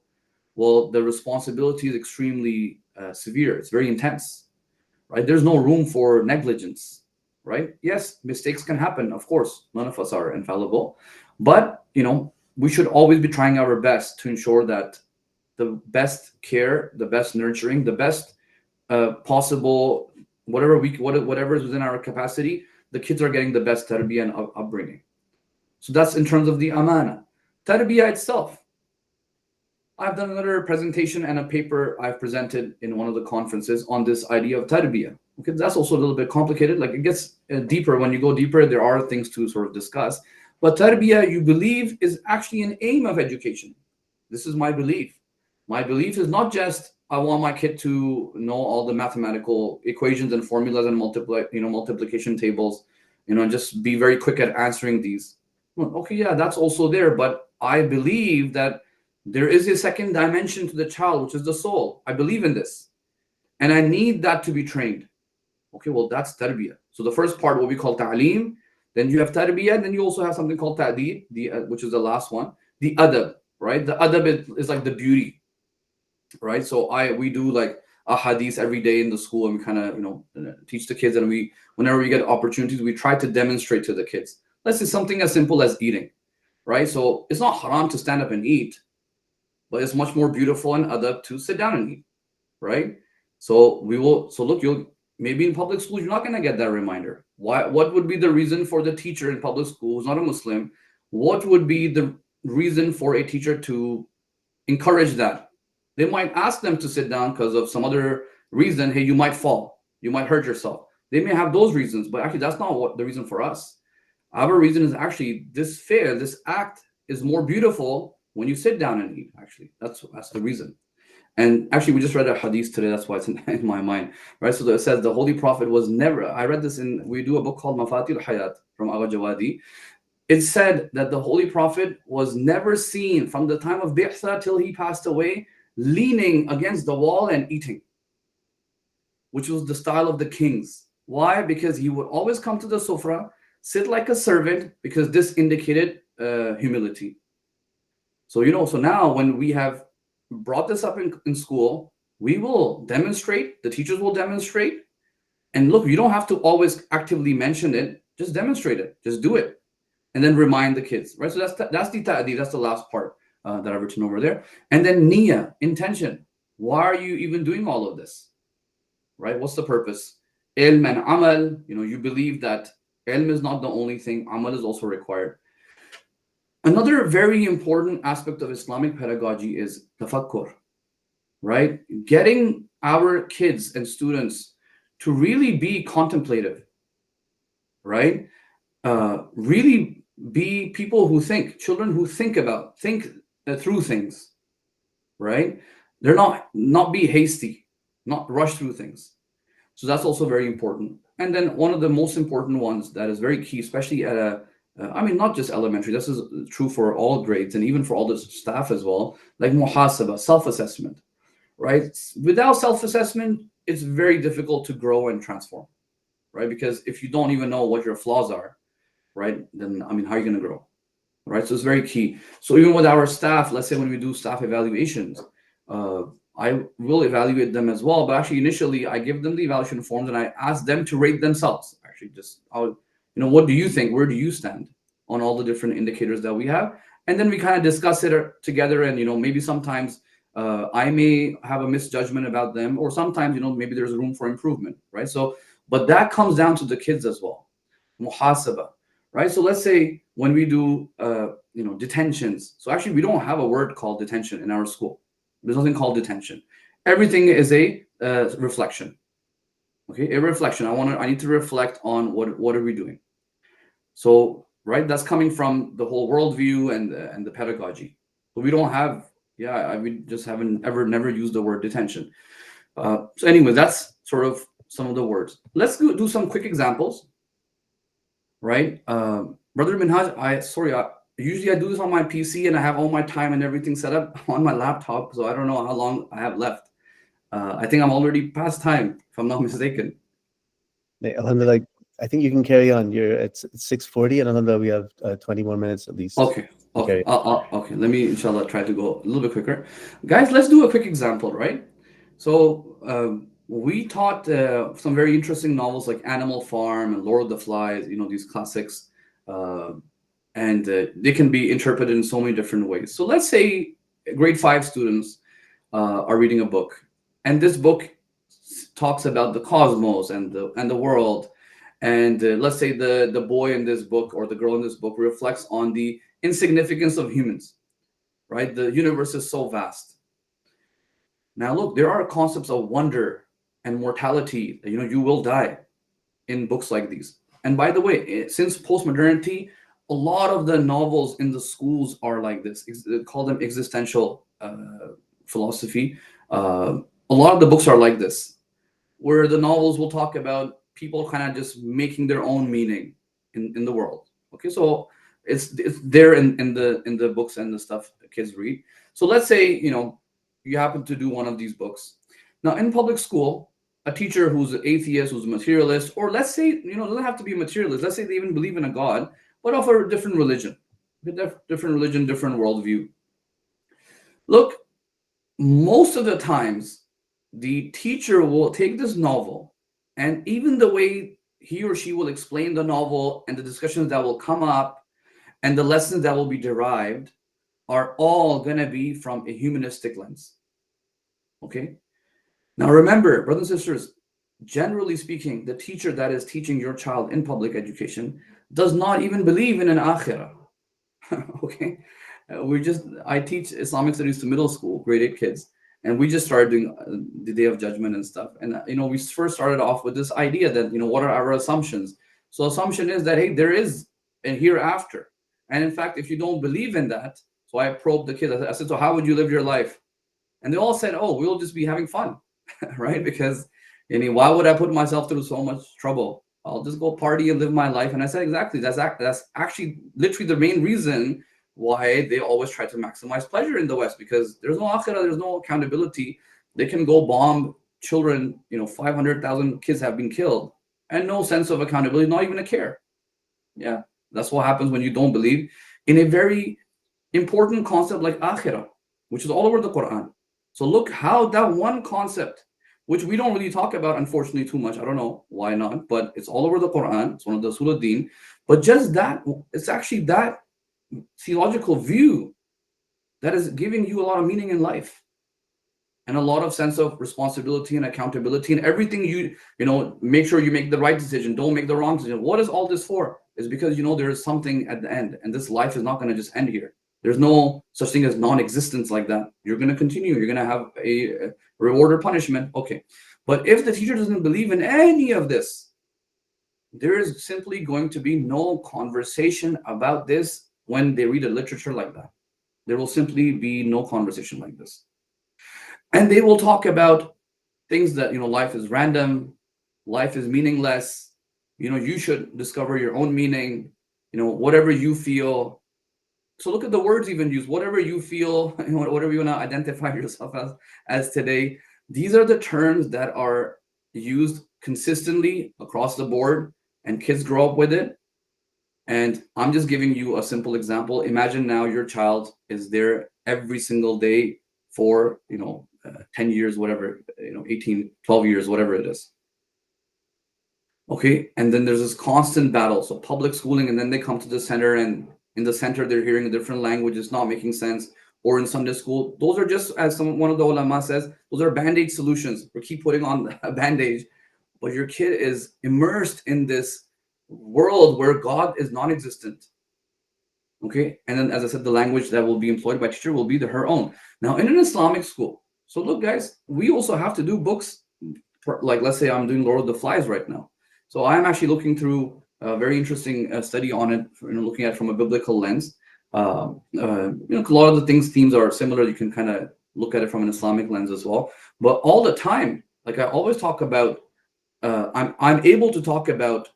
well, the responsibility is extremely severe. It's very intense, right? There's no room for negligence, right? Yes, mistakes can happen. Of course, none of us are infallible, but we should always be trying our best to ensure that the best care, the best nurturing, the best possible whatever is within our capacity, the kids are getting the best tarbiyah and upbringing. So that's in terms of the amana. Tarbiyah itself. I've done another presentation and a paper I've presented in one of the conferences on this idea of tarbiyah. Okay, that's also a little bit complicated. Like it gets deeper. When you go deeper, there are things to sort of discuss. But tarbiyah, you believe, is actually an aim of education. This is my belief. My belief is not just I want my kid to know all the mathematical equations and formulas and multiplication tables, and just be very quick at answering these. Well, okay, yeah, that's also there. But I believe that there is a second dimension to the child, which is the soul. I believe in this. And I need that to be trained. Okay, well, that's tarbiyah. So the first part, what we call ta'aleem, then you have tarbiyah, and then you also have something called ta'deeb, which is the last one, the adab, right? The adab is like the beauty, right? So we do like a hadith every day in the school, and we kind of teach the kids, and whenever we get opportunities, we try to demonstrate to the kids. Let's say something as simple as eating, right? So it's not haram to stand up and eat, but it's much more beautiful and adab to sit down and eat, right? So look, maybe in public school, you're not going to get that reminder. What would be the reason for the teacher in public school who's not a Muslim? What would be the reason for a teacher to encourage that? They might ask them to sit down because of some other reason. Hey, you might fall. You might hurt yourself. They may have those reasons, but actually that's not what the reason for us. Our reason is actually this act is more beautiful when you sit down and eat. Actually, that's the reason. And actually, we just read a hadith today. That's why it's in my mind, right? So it says the Holy Prophet was never. I read this we do a book called Mafatil Hayat from Agha Jawadi. It said that the Holy Prophet was never seen from the time of Bi'tha till he passed away leaning against the wall and eating, which was the style of the kings. Why? Because he would always come to the sufra, sit like a servant, because this indicated humility. So now when we have brought this up in school, we will demonstrate, the teachers will demonstrate, and look, you don't have to always actively mention it, just demonstrate it, just do it, and then remind the kids, right? So that's the ta'deeb, that's the last part that I've written over there. And then niyyah, intention. Why are you even doing all of this, right? What's the purpose? Ilm and amal, you believe that ilm is not the only thing, amal is also required. Another very important aspect of Islamic pedagogy is tafakkur, right? Getting our kids and students to really be contemplative, right? Really be people who think, children who think through things, right? They're not be hasty, not rush through things. So that's also very important. And then one of the most important ones that is very key, especially at not just elementary, this is true for all grades and even for all the staff as well, like muhasaba, self-assessment, right? Without self-assessment, it's very difficult to grow and transform, right? Because if you don't even know what your flaws are, right, then I mean, how are you going to grow, right? So it's very key. So even with our staff, let's say when we do staff evaluations, uh, I will evaluate them as well. But actually, initially, I give them the evaluation forms and I ask them to rate themselves. Actually, just how, what do you think? Where do you stand on all the different indicators that we have? And then we kind of discuss it together. And maybe sometimes I may have a misjudgment about them, or sometimes maybe there's room for improvement, right? So, but that comes down to the kids as well. Muhasaba, right? So let's say when we do detentions. So actually, we don't have a word called detention in our school. There's nothing called detention. Everything is a reflection. Okay, a reflection. I need to reflect on what are we doing. So right, that's coming from the whole worldview and the pedagogy. But we don't have. Yeah, we just haven't never used the word detention. So anyway, that's sort of some of the words. Let's do some quick examples. Right, Brother Minhaj. Usually I do this on my PC and I have all my time and everything set up on my laptop. So I don't know how long I have left. I think I'm already past time, if I'm not mistaken. Alhamdulillah, I think you can carry on. You're at 6:40, and Alhamdulillah, we have 20 more minutes at least. Okay. Okay. Let me, inshallah, try to go a little bit quicker. Guys, let's do a quick example, right? So we taught some very interesting novels like Animal Farm and Lord of the Flies, these classics. And they can be interpreted in so many different ways. So let's say grade 5 students are reading a book, and this book talks about the cosmos and the world. And let's say the boy in this book or the girl in this book reflects on the insignificance of humans, right? The universe is so vast. Now, look, there are concepts of wonder and mortality. You will die in books like these. And by the way, since postmodernity, a lot of the novels in the schools are like this. They call them existential philosophy. A lot of the books are like this, where the novels will talk about people kind of just making their own meaning in the world. Okay, so it's there in the books and the stuff the kids read. So let's say you happen to do one of these books. Now in public school, a teacher who's an atheist, who's a materialist, or let's say it doesn't have to be a materialist. Let's say they even believe in a God, but of a different religion, different worldview. Look, most of the times, the teacher will take this novel, and even the way he or she will explain the novel and the discussions that will come up and the lessons that will be derived are all going to be from a humanistic lens. Okay? Now remember, brothers and sisters, generally speaking, the teacher that is teaching your child in public education does not even believe in an akhirah. Okay? I teach Islamic studies to middle school, grade 8 kids. And we just started doing the Day of Judgment and stuff. And, we first started off with this idea that, what are our assumptions? So assumption is that, hey, there is a hereafter. And in fact, if you don't believe in that, so I probed the kids. I said, so how would you live your life? And they all said, oh, we'll just be having fun, right? Because, why would I put myself through so much trouble? I'll just go party and live my life. And I said, exactly. That's actually literally the main reason why they always try to maximize pleasure in the West, because there's no akhirah, there's no accountability. They can go bomb children, 500,000 kids have been killed, and no sense of accountability, not even a care. Yeah, that's what happens when you don't believe in a very important concept like akhirah, which is all over the Quran. So look how that one concept, which we don't really talk about, unfortunately, too much. I don't know why not, but it's all over the Quran. It's one of the Usul al-Din. But just that, it's actually that theological view that is giving you a lot of meaning in life and a lot of sense of responsibility and accountability, and everything make sure you make the right decision, don't make the wrong decision. What is all this for? It's because there is something at the end, and this life is not going to just end here. There's no such thing as non-existence like that. You're going to continue. You're going to have a reward or punishment. Okay. But if the teacher doesn't believe in any of this, there is simply going to be no conversation about this. When they read a literature like that, there will simply be no conversation like this. And they will talk about things that, life is random, life is meaningless, you should discover your own meaning, whatever you feel. So look at the words even used, whatever you feel, whatever you want to identify yourself as today. These are the terms that are used consistently across the board, and kids grow up with it. And I'm just giving you a simple example. Imagine now your child is there every single day for 10 years, whatever, 18, 12 years, whatever it is. Okay, and then there's this constant battle. So public schooling, and then they come to the center, and in the center they're hearing a different language, it's not making sense. Or in Sunday school, those are just, as one of the ulama says, those are band-aid solutions. We keep putting on a band-aid, but your kid is immersed in this world where God is non-existent. Okay, and then, as I said, the language that will be employed by teacher will be her own. Now, in an Islamic school, so look, guys, we also have to do books. Like, let's say I'm doing Lord of the Flies right now. So I'm actually looking through a very interesting study on it, looking at it from a biblical lens. A lot of the themes are similar. You can kind of look at it from an Islamic lens as well. But all the time, like I always talk about, I'm able to talk about,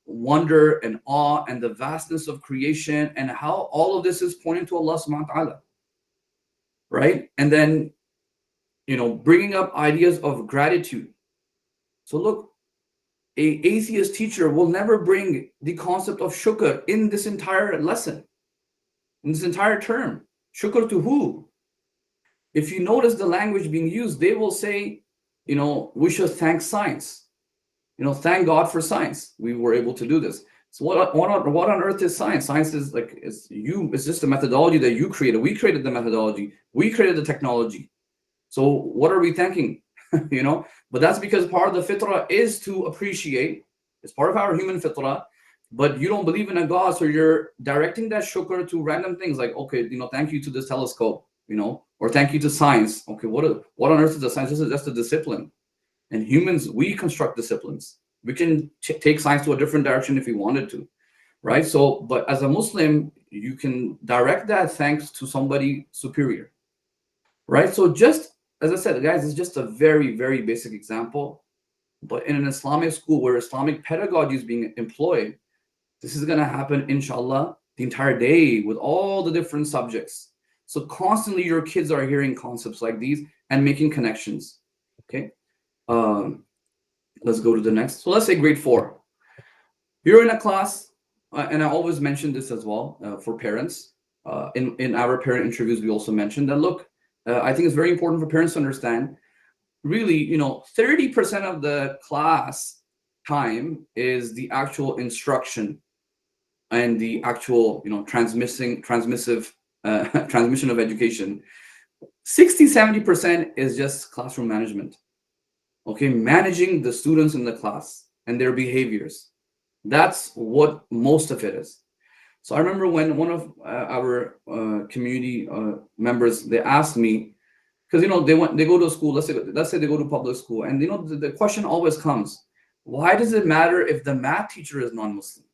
wonder and awe and the vastness of creation and how all of this is pointing to Allah subhanahu wa ta'ala, right? And then, bringing up ideas of gratitude. So look, a atheist teacher will never bring the concept of shukr in this entire lesson, in this entire term. Shukr to who? If you notice the language being used, they will say, we should thank science. Thank God for science. We were able to do this. So what on earth is science? Science is it's just a methodology that you created. We created the methodology. We created the technology. So what are we thanking? But that's because part of the fitrah is to appreciate. It's part of our human fitrah. But you don't believe in a God, so you're directing that shukr to random things like, okay, thank you to this telescope, or thank you to science. Okay, what on earth is the science? This is just a discipline. And humans, we construct disciplines. We can take science to a different direction if we wanted to, right? So, but as a Muslim, you can direct that thanks to somebody superior, right? So just, as I said, guys, it's just a very, very basic example. But in an Islamic school where Islamic pedagogy is being employed, this is going to happen, inshallah, the entire day with all the different subjects. So constantly your kids are hearing concepts like these and making connections, okay? Let's go to the next. So let's say grade 4. You're in a class, and I always mention this as well for parents. In our parent interviews, we also mentioned that, look, I think it's very important for parents to understand, really, 30% of the class time is the actual instruction and the actual, transmission of education. 60-70% is just classroom management. Okay, managing the students in the class and their behaviors. That's what most of it is. So I remember when one of our community members, they asked me, because they go to school. Let's say they go to public school, and the question always comes: why does it matter if the math teacher is non-Muslim?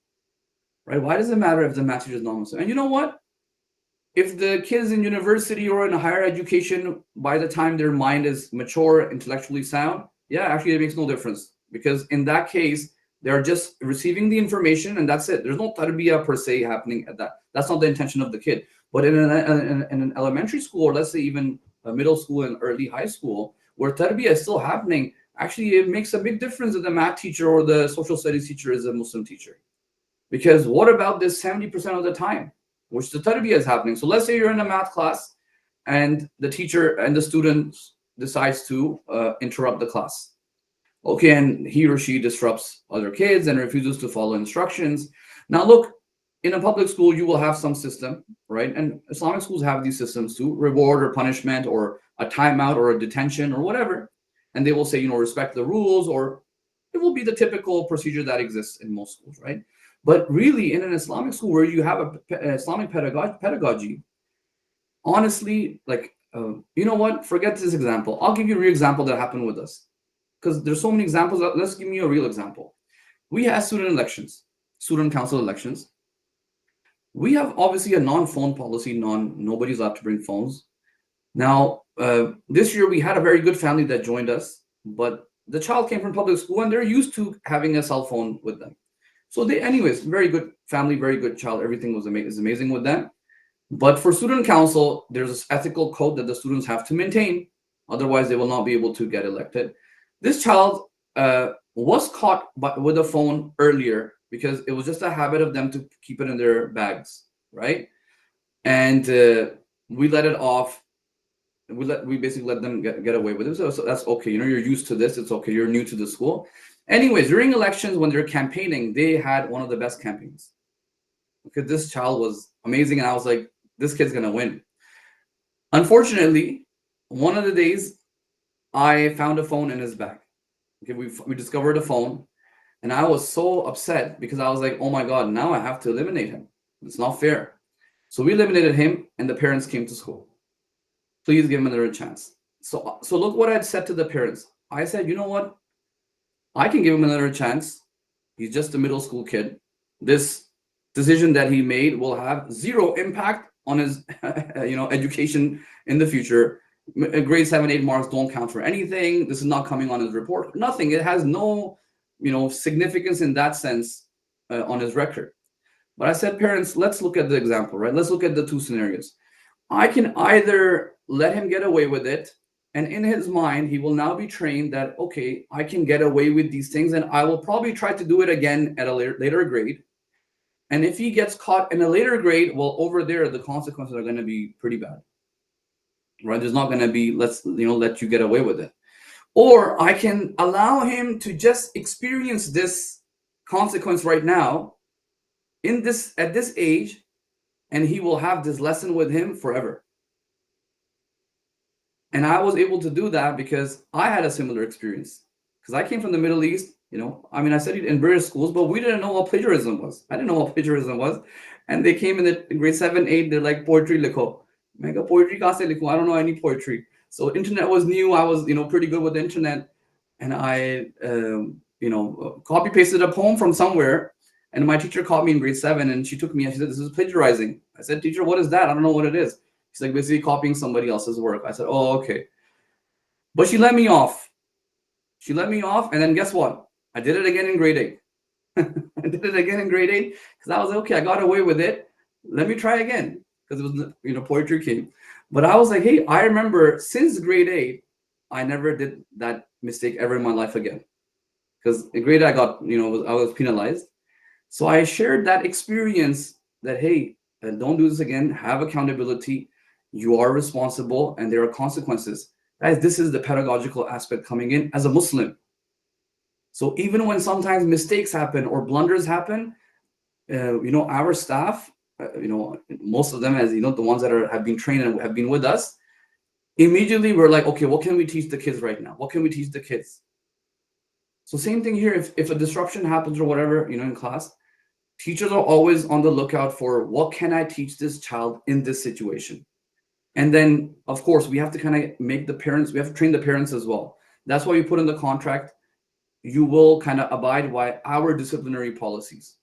Right? Why does it matter if the math teacher is non-Muslim? And you know what? If the kids in university or in higher education, by the time their mind is mature, intellectually sound, yeah, actually it makes no difference, because in that case they're just receiving the information and that's it. There's no tarbiyah per se happening at that. That's not the intention of the kid. But in an elementary school, or let's say even a middle school and early high school, where tarbiyah is still happening, actually it makes a big difference that the math teacher or the social studies teacher is a Muslim teacher. Because what about this 70% of the time, which the tarbiyah is happening? So let's say you're in a math class and the teacher and the student decides to interrupt the class. Okay, and he or she disrupts other kids and refuses to follow instructions. Now look, in a public school, you will have some system, right? And Islamic schools have these systems too, reward or punishment or a timeout or a detention or whatever. And they will say, respect the rules, or it will be the typical procedure that exists in most schools, right? But really, in an Islamic school where you have an Islamic pedagogy, honestly, you know what? Forget this example. I'll give you a real example that happened with us, because there's so many examples. Let's give me a real example. We have student elections, student council elections. We have obviously a non-phone policy. Nobody's allowed to bring phones. Now, this year we had a very good family that joined us, but the child came from public school and they're used to having a cell phone with them. So anyways, very good family, very good child. Everything is amazing with them. But for student council, there's this ethical code that the students have to maintain. Otherwise, they will not be able to get elected. This child was caught with a phone earlier because it was just a habit of them to keep it in their bags, right? And we let it off. We basically let them get away with it. So that's okay. You know, you're used to this. It's okay. You're new to the school. Anyways, during elections, when they're campaigning, they had one of the best campaigns. Because this child was amazing, and I was like, this kid's gonna win. Unfortunately, one of the days, I found a phone in his bag. Okay, we discovered a phone, and I was so upset because I was like, oh my God, now I have to eliminate him. It's not fair. So we eliminated him, and the parents came to school. Please give him another chance. So look what I'd said to the parents. I said, you know what? I can give him another chance. He's just a middle school kid. This decision that he made will have zero impact on his education in the future. Grade 7, 8 marks don't count for anything. This is not coming on his report. Nothing. It has no significance in that sense on his record. But I said, parents, let's look at the example, right? Let's look at the two scenarios. I can either let him get away with it, and in his mind, he will now be trained that, okay, I can get away with these things, and I will probably try to do it again at a later grade. And if he gets caught in a later grade, well, over there, the consequences are going to be pretty bad, right? There's not going to be, let you get away with it. Or I can allow him to just experience this consequence right now at this age, and he will have this lesson with him forever. And I was able to do that because I had a similar experience. Because I came from the Middle East, I studied in British schools, but we didn't know what plagiarism was. I didn't know what plagiarism was. And they came in grade 7, 8, they're like, poetry likho. Mega poetry kaise likho? I don't know any poetry. So internet was new. I was, pretty good with the internet. And I, copy pasted a poem from somewhere. And my teacher caught me in grade 7, and she took me and she said, this is plagiarizing. I said, teacher, what is that? I don't know what it is. She's like, basically copying somebody else's work. I said, oh, okay. But she let me off. And then guess what? I did it again in grade 8. I did it again in grade 8 because I was like, okay, I got away with it. Let me try again, because it was, poetry came. But I was like, hey, I remember since grade 8, I never did that mistake ever in my life again. Because in grade 8, I got, I was penalized. So I shared that experience that, hey, don't do this again. Have accountability. You are responsible, and there are consequences. Guys, this is the pedagogical aspect coming in as a Muslim. So even when sometimes mistakes happen or blunders happen, our staff, most of them, as the ones that have been trained and have been with us, immediately we're like, okay, what can we teach the kids right now? What can we teach the kids? So same thing here. If a disruption happens or whatever, in class, teachers are always on the lookout for what can I teach this child in this situation. And then, of course, we have to kind of we have to train the parents as well. That's why we put in the contract, you will kind of abide by our disciplinary policies,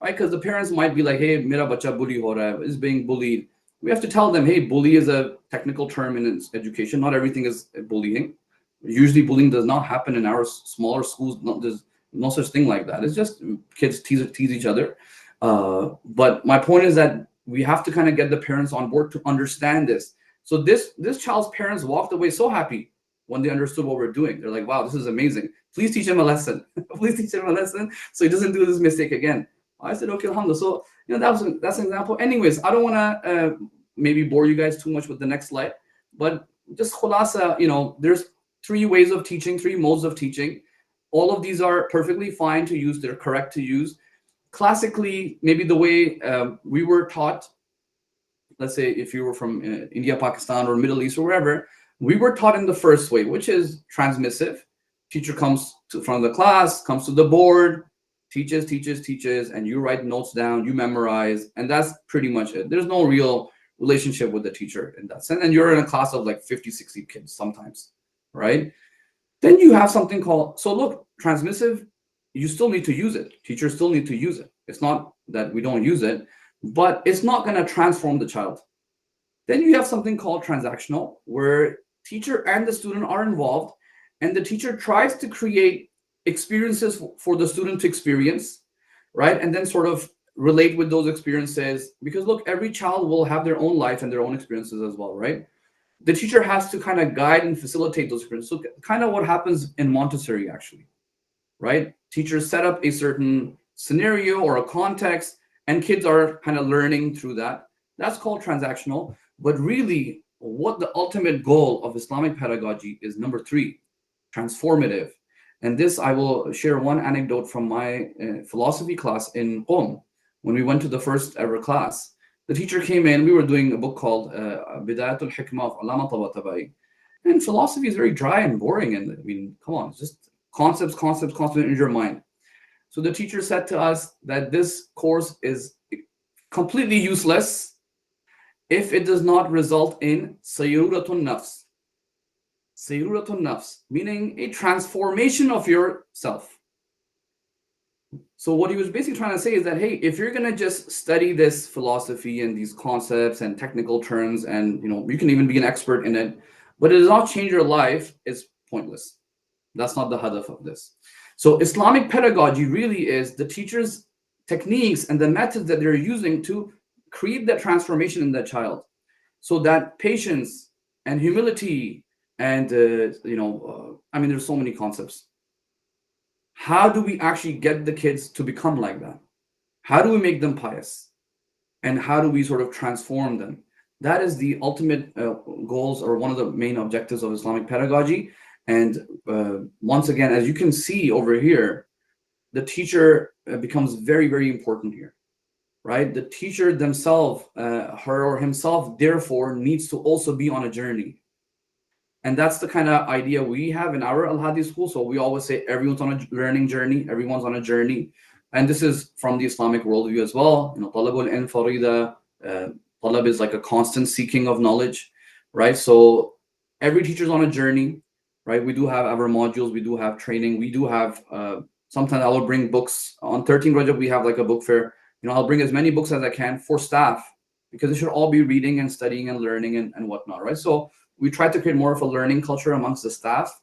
right? Because the parents might be like, hey, mera bacha bully ho raha hai, is being bullied. We have to tell them, hey, bully is a technical term in education. Not everything is bullying. Usually bullying does not happen in our smaller schools. There's no such thing like that. It's just kids tease each other. But my point is that we have to kind of get the parents on board to understand this. So this child's parents walked away so happy when they understood what we're doing. They're like, wow, this is amazing. Please teach him a lesson. Please teach him a lesson so he doesn't do this mistake again. I said, okay, alhamdulillah. So, that's an example. Anyways, I don't want to maybe bore you guys too much with the next slide, but just khulasa, there's 3 ways of teaching, 3 modes of teaching. All of these are perfectly fine to use. They're correct to use. Classically, maybe the way we were taught, let's say if you were from India, Pakistan, or Middle East or wherever, we were taught in the first way, which is transmissive. Teacher comes to front of the class, comes to the board, teaches, and you write notes down, you memorize, and that's pretty much it. There's no real relationship with the teacher in that sense. And you're in a class of like 50, 60 kids sometimes, right? Then you have something called, so look, transmissive, you still need to use it. Teachers still need to use it. It's not that we don't use it, but it's not going to transform the child. Then you have something called transactional, where teacher and the student are involved, and the teacher tries to create experiences for the student to experience, right? And then sort of relate with those experiences, because look, every child will have their own life and their own experiences as well, right? The teacher has to kind of guide and facilitate those experiences. So kind of what happens in Montessori actually, right? Teachers set up a certain scenario or a context, and kids are kind of learning through that. That's called transactional. But really, what the ultimate goal of Islamic pedagogy is, number three, transformative. And this, I will share one anecdote from my philosophy class in Qom. When we went to the first ever class, the teacher came in. We were doing a book called Bidayatul Hikmah of Allama Tabatabai. And philosophy is very dry and boring. And I mean, come on, it's just concepts in your mind. So the teacher said to us that this course is completely useless if it does not result in sayruratun nafs. Sayruratun nafs, meaning a transformation of yourself. So what he was basically trying to say is that, hey, if you're going to just study this philosophy and these concepts and technical terms, and you can even be an expert in it, but it does not change your life, it's pointless. That's not the hadaf of this. So Islamic pedagogy really is the teacher's techniques and the methods that they're using to create that transformation in that child. So that patience and humility and, I mean, there's so many concepts. How do we actually get the kids to become like that? How do we make them pious? And how do we sort of transform them? That is the ultimate goals, or one of the main objectives of Islamic pedagogy. And once again, as you can see over here, the teacher becomes very, very important here, right? The teacher themselves, her or himself, therefore, needs to also be on a journey. And that's the kind of idea we have in our Al-Hadi school. So we always say everyone's on a learning journey, everyone's on a journey. And this is from the Islamic worldview as well. Talabul ilm farida, talab is like a constant seeking of knowledge, right? So every teacher's on a journey, right? We do have our modules, we do have training, we do have, sometimes I will bring books. On 13 Rajab, we have like a book fair. I'll bring as many books as I can for staff, because they should all be reading and studying and learning and whatnot, right? So we try to create more of a learning culture amongst the staff,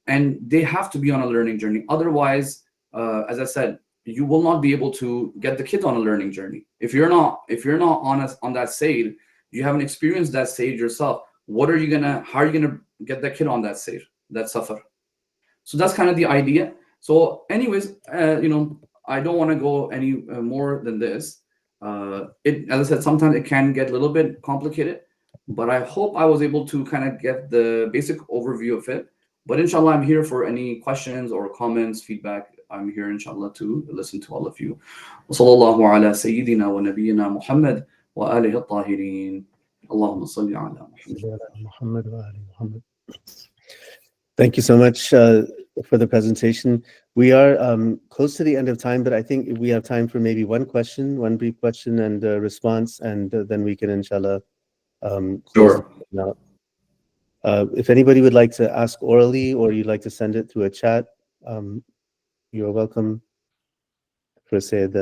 and they have to be on a learning journey. Otherwise, as I said, you will not be able to get the kids on a learning journey. If you're not on that stage, you haven't experienced that stage yourself. How are you gonna get that kid on that stage, that safar? So that's kind of the idea. So anyways, I don't want to go any more than this. As I said, sometimes it can get a little bit complicated, but I hope I was able to kind of get the basic overview of it. But inshallah, I'm here for any questions or comments, feedback. I'm here, inshallah, to listen to all of you. Sallallahu ala Sayyidina wa Nabiyyina Muhammad wa alihi at-tahirin. Allahumma salli ala Muhammad. Thank you so much for the presentation. We are close to the end of time, but I think we have time for maybe one brief question and response, and then we can, inshallah, Sure. Now, if anybody would like to ask orally, or you'd like to send it through a chat, you're welcome. For Sayyid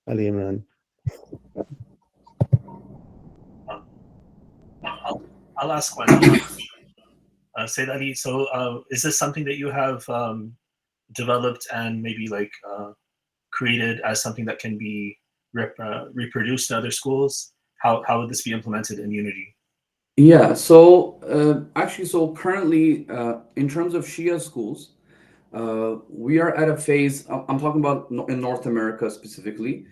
Ali Imran. I'll ask one. Sayyid Ali, so is this something that you have developed and maybe created as something that can be reproduced in other schools? How would this be implemented in Unity? Yeah, so actually, currently, in terms of Shia schools, we are at a phase, I'm talking about in North America specifically,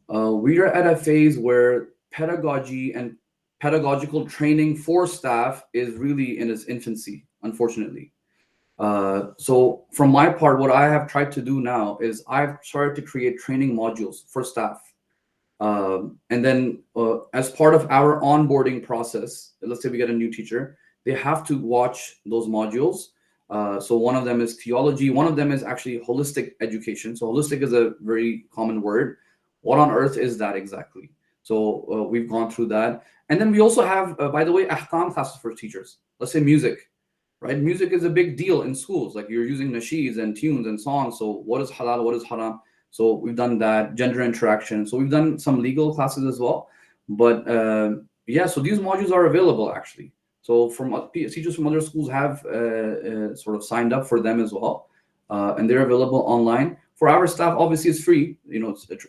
we are at a phase where pedagogy and pedagogical training for staff is really in its infancy, unfortunately. So from my part, what I have tried to do now is I've started to create training modules for staff. And then as part of our onboarding process, let's say we get a new teacher, they have to watch those modules. So one of them is theology. One of them is actually holistic education. So holistic is a very common word. What on earth is that exactly? So we've gone through that. And then we also have, by the way, ahkam classes for teachers. Let's say music, right? Music is a big deal in schools. Like you're using nasheeds and tunes and songs. So what is halal? What is haram? So we've done that, gender interaction. So we've done some legal classes as well. But yeah, so these modules are available actually. So teachers from other schools have sort of signed up for them as well. And they're available online. For our staff, obviously it's free.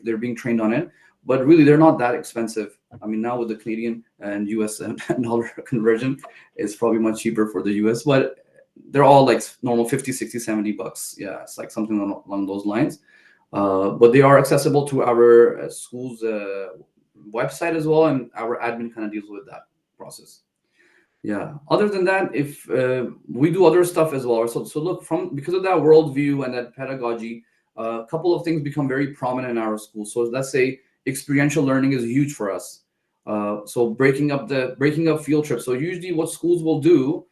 They're being trained on it, but really they're not that expensive. I mean, now with the Canadian and US dollar conversion, it's probably much cheaper for the US, but they're all like normal 50, 60, $70. Yeah, it's like something along those lines. But they are accessible to our school's website as well, and our admin kind of deals with that process. Yeah. Other than that, if we do other stuff as well. So look, because of that worldview and that pedagogy, a couple of things become very prominent in our school. So let's say experiential learning is huge for us. So breaking up field trips. So usually what schools will do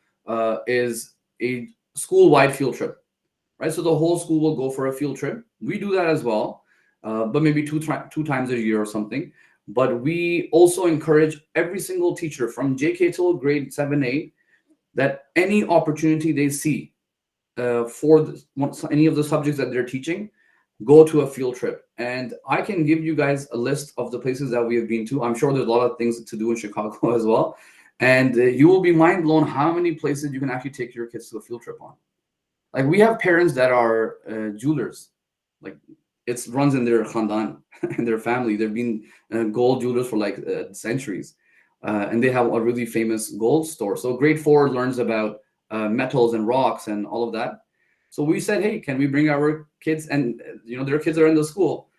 is a school-wide field trip, right? So the whole school will go for a field trip. We do that as well, but maybe two times a year or something. But we also encourage every single teacher from JK till grade 7, 8, that any opportunity they see for any of the subjects that they're teaching, go to a field trip. And I can give you guys a list of the places that we have been to. I'm sure there's a lot of things to do in Chicago as well. And you will be mind blown how many places you can actually take your kids to a field trip on. Like, we have parents that are jewelers. Like, it runs in their khandan, in their family. They've been gold jewelers for like centuries. And they have a really famous gold store. So grade 4 learns about metals and rocks and all of that. So we said, hey, can we bring our kids? And their kids are in the school,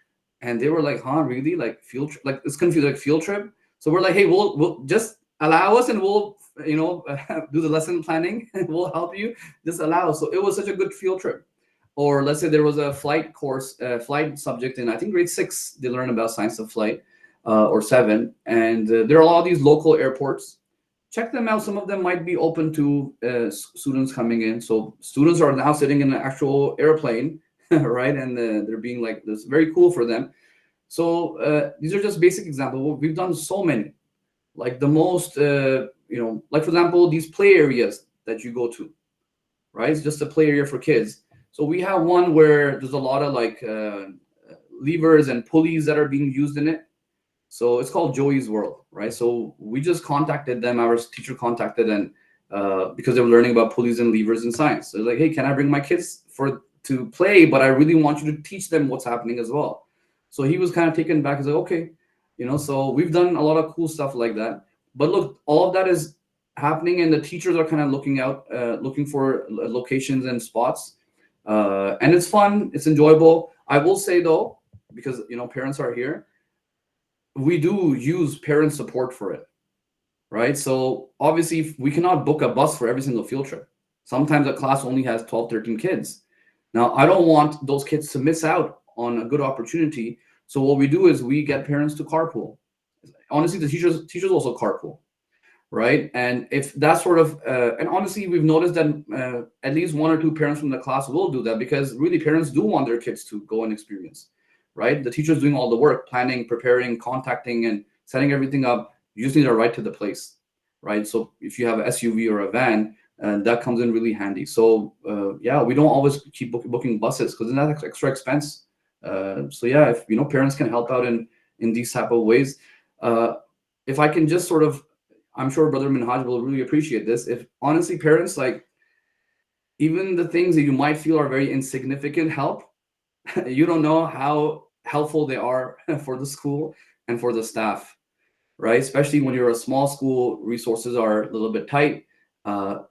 and they were like, huh, really? Like field trip? Like, it's confused, like field trip. So we're like, hey, we'll just allow us, and we'll do the lesson planning, and we'll help you. Just allow us. So it was such a good field trip. Or let's say there was a flight course, flight subject in, I think, grade 6. They learn about science of flight, or 7, and there are a lot of these local airports. Check them out. Some of them might be open to students coming in. So students are now sitting in an actual airplane, right? And they're being like, this is very cool for them. So these are just basic examples. We've done so many. Like the most, like for example, these play areas that you go to, right? It's just a play area for kids. So we have one where there's a lot of like levers and pulleys that are being used in it. So it's called Joey's World, right? So we just contacted them. Our teacher contacted, and because they were learning about pulleys and levers in science. So like, hey, can I bring my kids to play? But I really want you to teach them what's happening as well. So he was kind of taken back. He's like, okay, So we've done a lot of cool stuff like that. But look, all of that is happening, and the teachers are kind of looking for locations and spots, and it's fun. It's enjoyable. I will say though, because parents are here, we do use parent support for it, right? So obviously we cannot book a bus for every single field trip. Sometimes a class only has 12, 13 kids. Now, I don't want those kids to miss out on a good opportunity. So what we do is we get parents to carpool. Honestly, the teachers also carpool, right? And if that sort of, and honestly, we've noticed that at least 1 or 2 parents from the class will do that, because really parents do want their kids to go and experience. Right? The teacher's doing all the work, planning, preparing, contacting, and setting everything up. You just need to write to the place, right? So if you have an SUV or a van, that comes in really handy. So yeah, we don't always keep booking buses, because then that's extra expense. So yeah, if parents can help out in these type of ways. If I can just sort of, I'm sure Brother Minhaj will really appreciate this. If honestly parents, like, even the things that you might feel are very insignificant help, you don't know how helpful they are for the school and for the staff, right? Especially when you're a small school, resources are a little bit tight.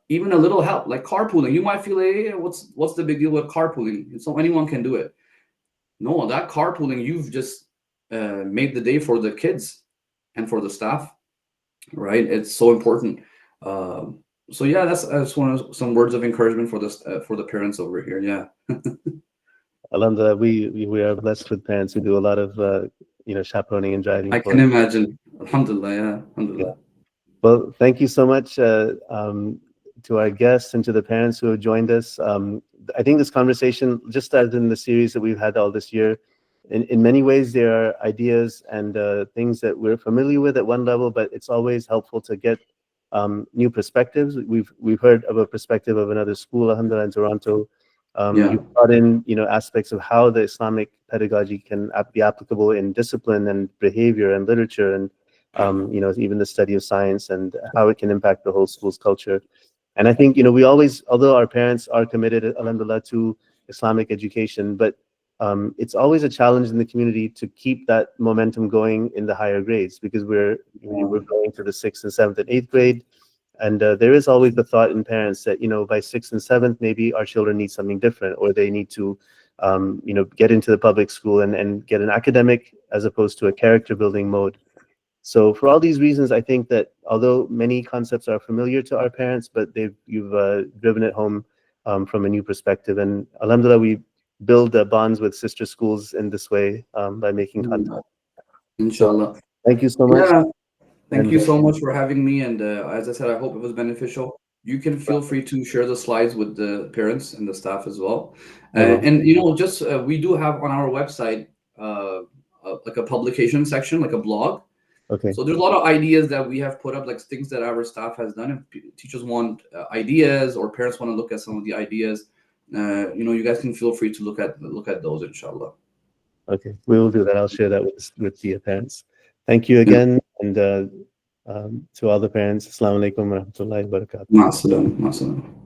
Even a little help, like carpooling, you might feel like, hey, what's the big deal with carpooling? So anyone can do it. No, that carpooling, you've just made the day for the kids and for the staff, right? It's so important. So yeah, that's some words of encouragement for the parents over here. Yeah. Alhamdulillah, we are blessed with parents who do a lot of chaperoning and driving. I can imagine. Alhamdulillah, yeah. Alhamdulillah. Yeah. Well, thank you so much to our guests and to the parents who have joined us. I think this conversation, just as in the series that we've had all this year, in many ways there are ideas and things that we're familiar with at one level, but it's always helpful to get new perspectives. We've heard of a perspective of another school, alhamdulillah, in Toronto. You've brought in aspects of how the Islamic pedagogy can be applicable in discipline and behavior and literature, and even the study of science, and how it can impact the whole school's culture. And I think we always, although our parents are committed, alhamdulillah, to Islamic education, but it's always a challenge in the community to keep that momentum going in the higher grades, because we're going to the 6th and 7th and 8th grade. And there is always the thought in parents that, by 6th and 7th, maybe our children need something different, or they need to, get into the public school and get an academic as opposed to a character building mode. So for all these reasons, I think that although many concepts are familiar to our parents, but you've driven it home from a new perspective. And alhamdulillah, we build bonds with sister schools in this way by making contact. Inshallah. So, thank you so much. Yeah. Thank you so much for having me. And as I said, I hope it was beneficial. You can feel free to share the slides with the parents and the staff as well. And just we do have on our website like a publication section, like a blog. Okay. So there's a lot of ideas that we have put up, like things that our staff has done. If teachers want ideas, or parents want to look at some of the ideas, you guys can feel free to look at those, inshallah. Okay, we will do that. I'll share that with the parents. Thank you again, and to all the parents, Assalamu alaikum wa rahmatullahi wa barakatuh. Ma'as salam.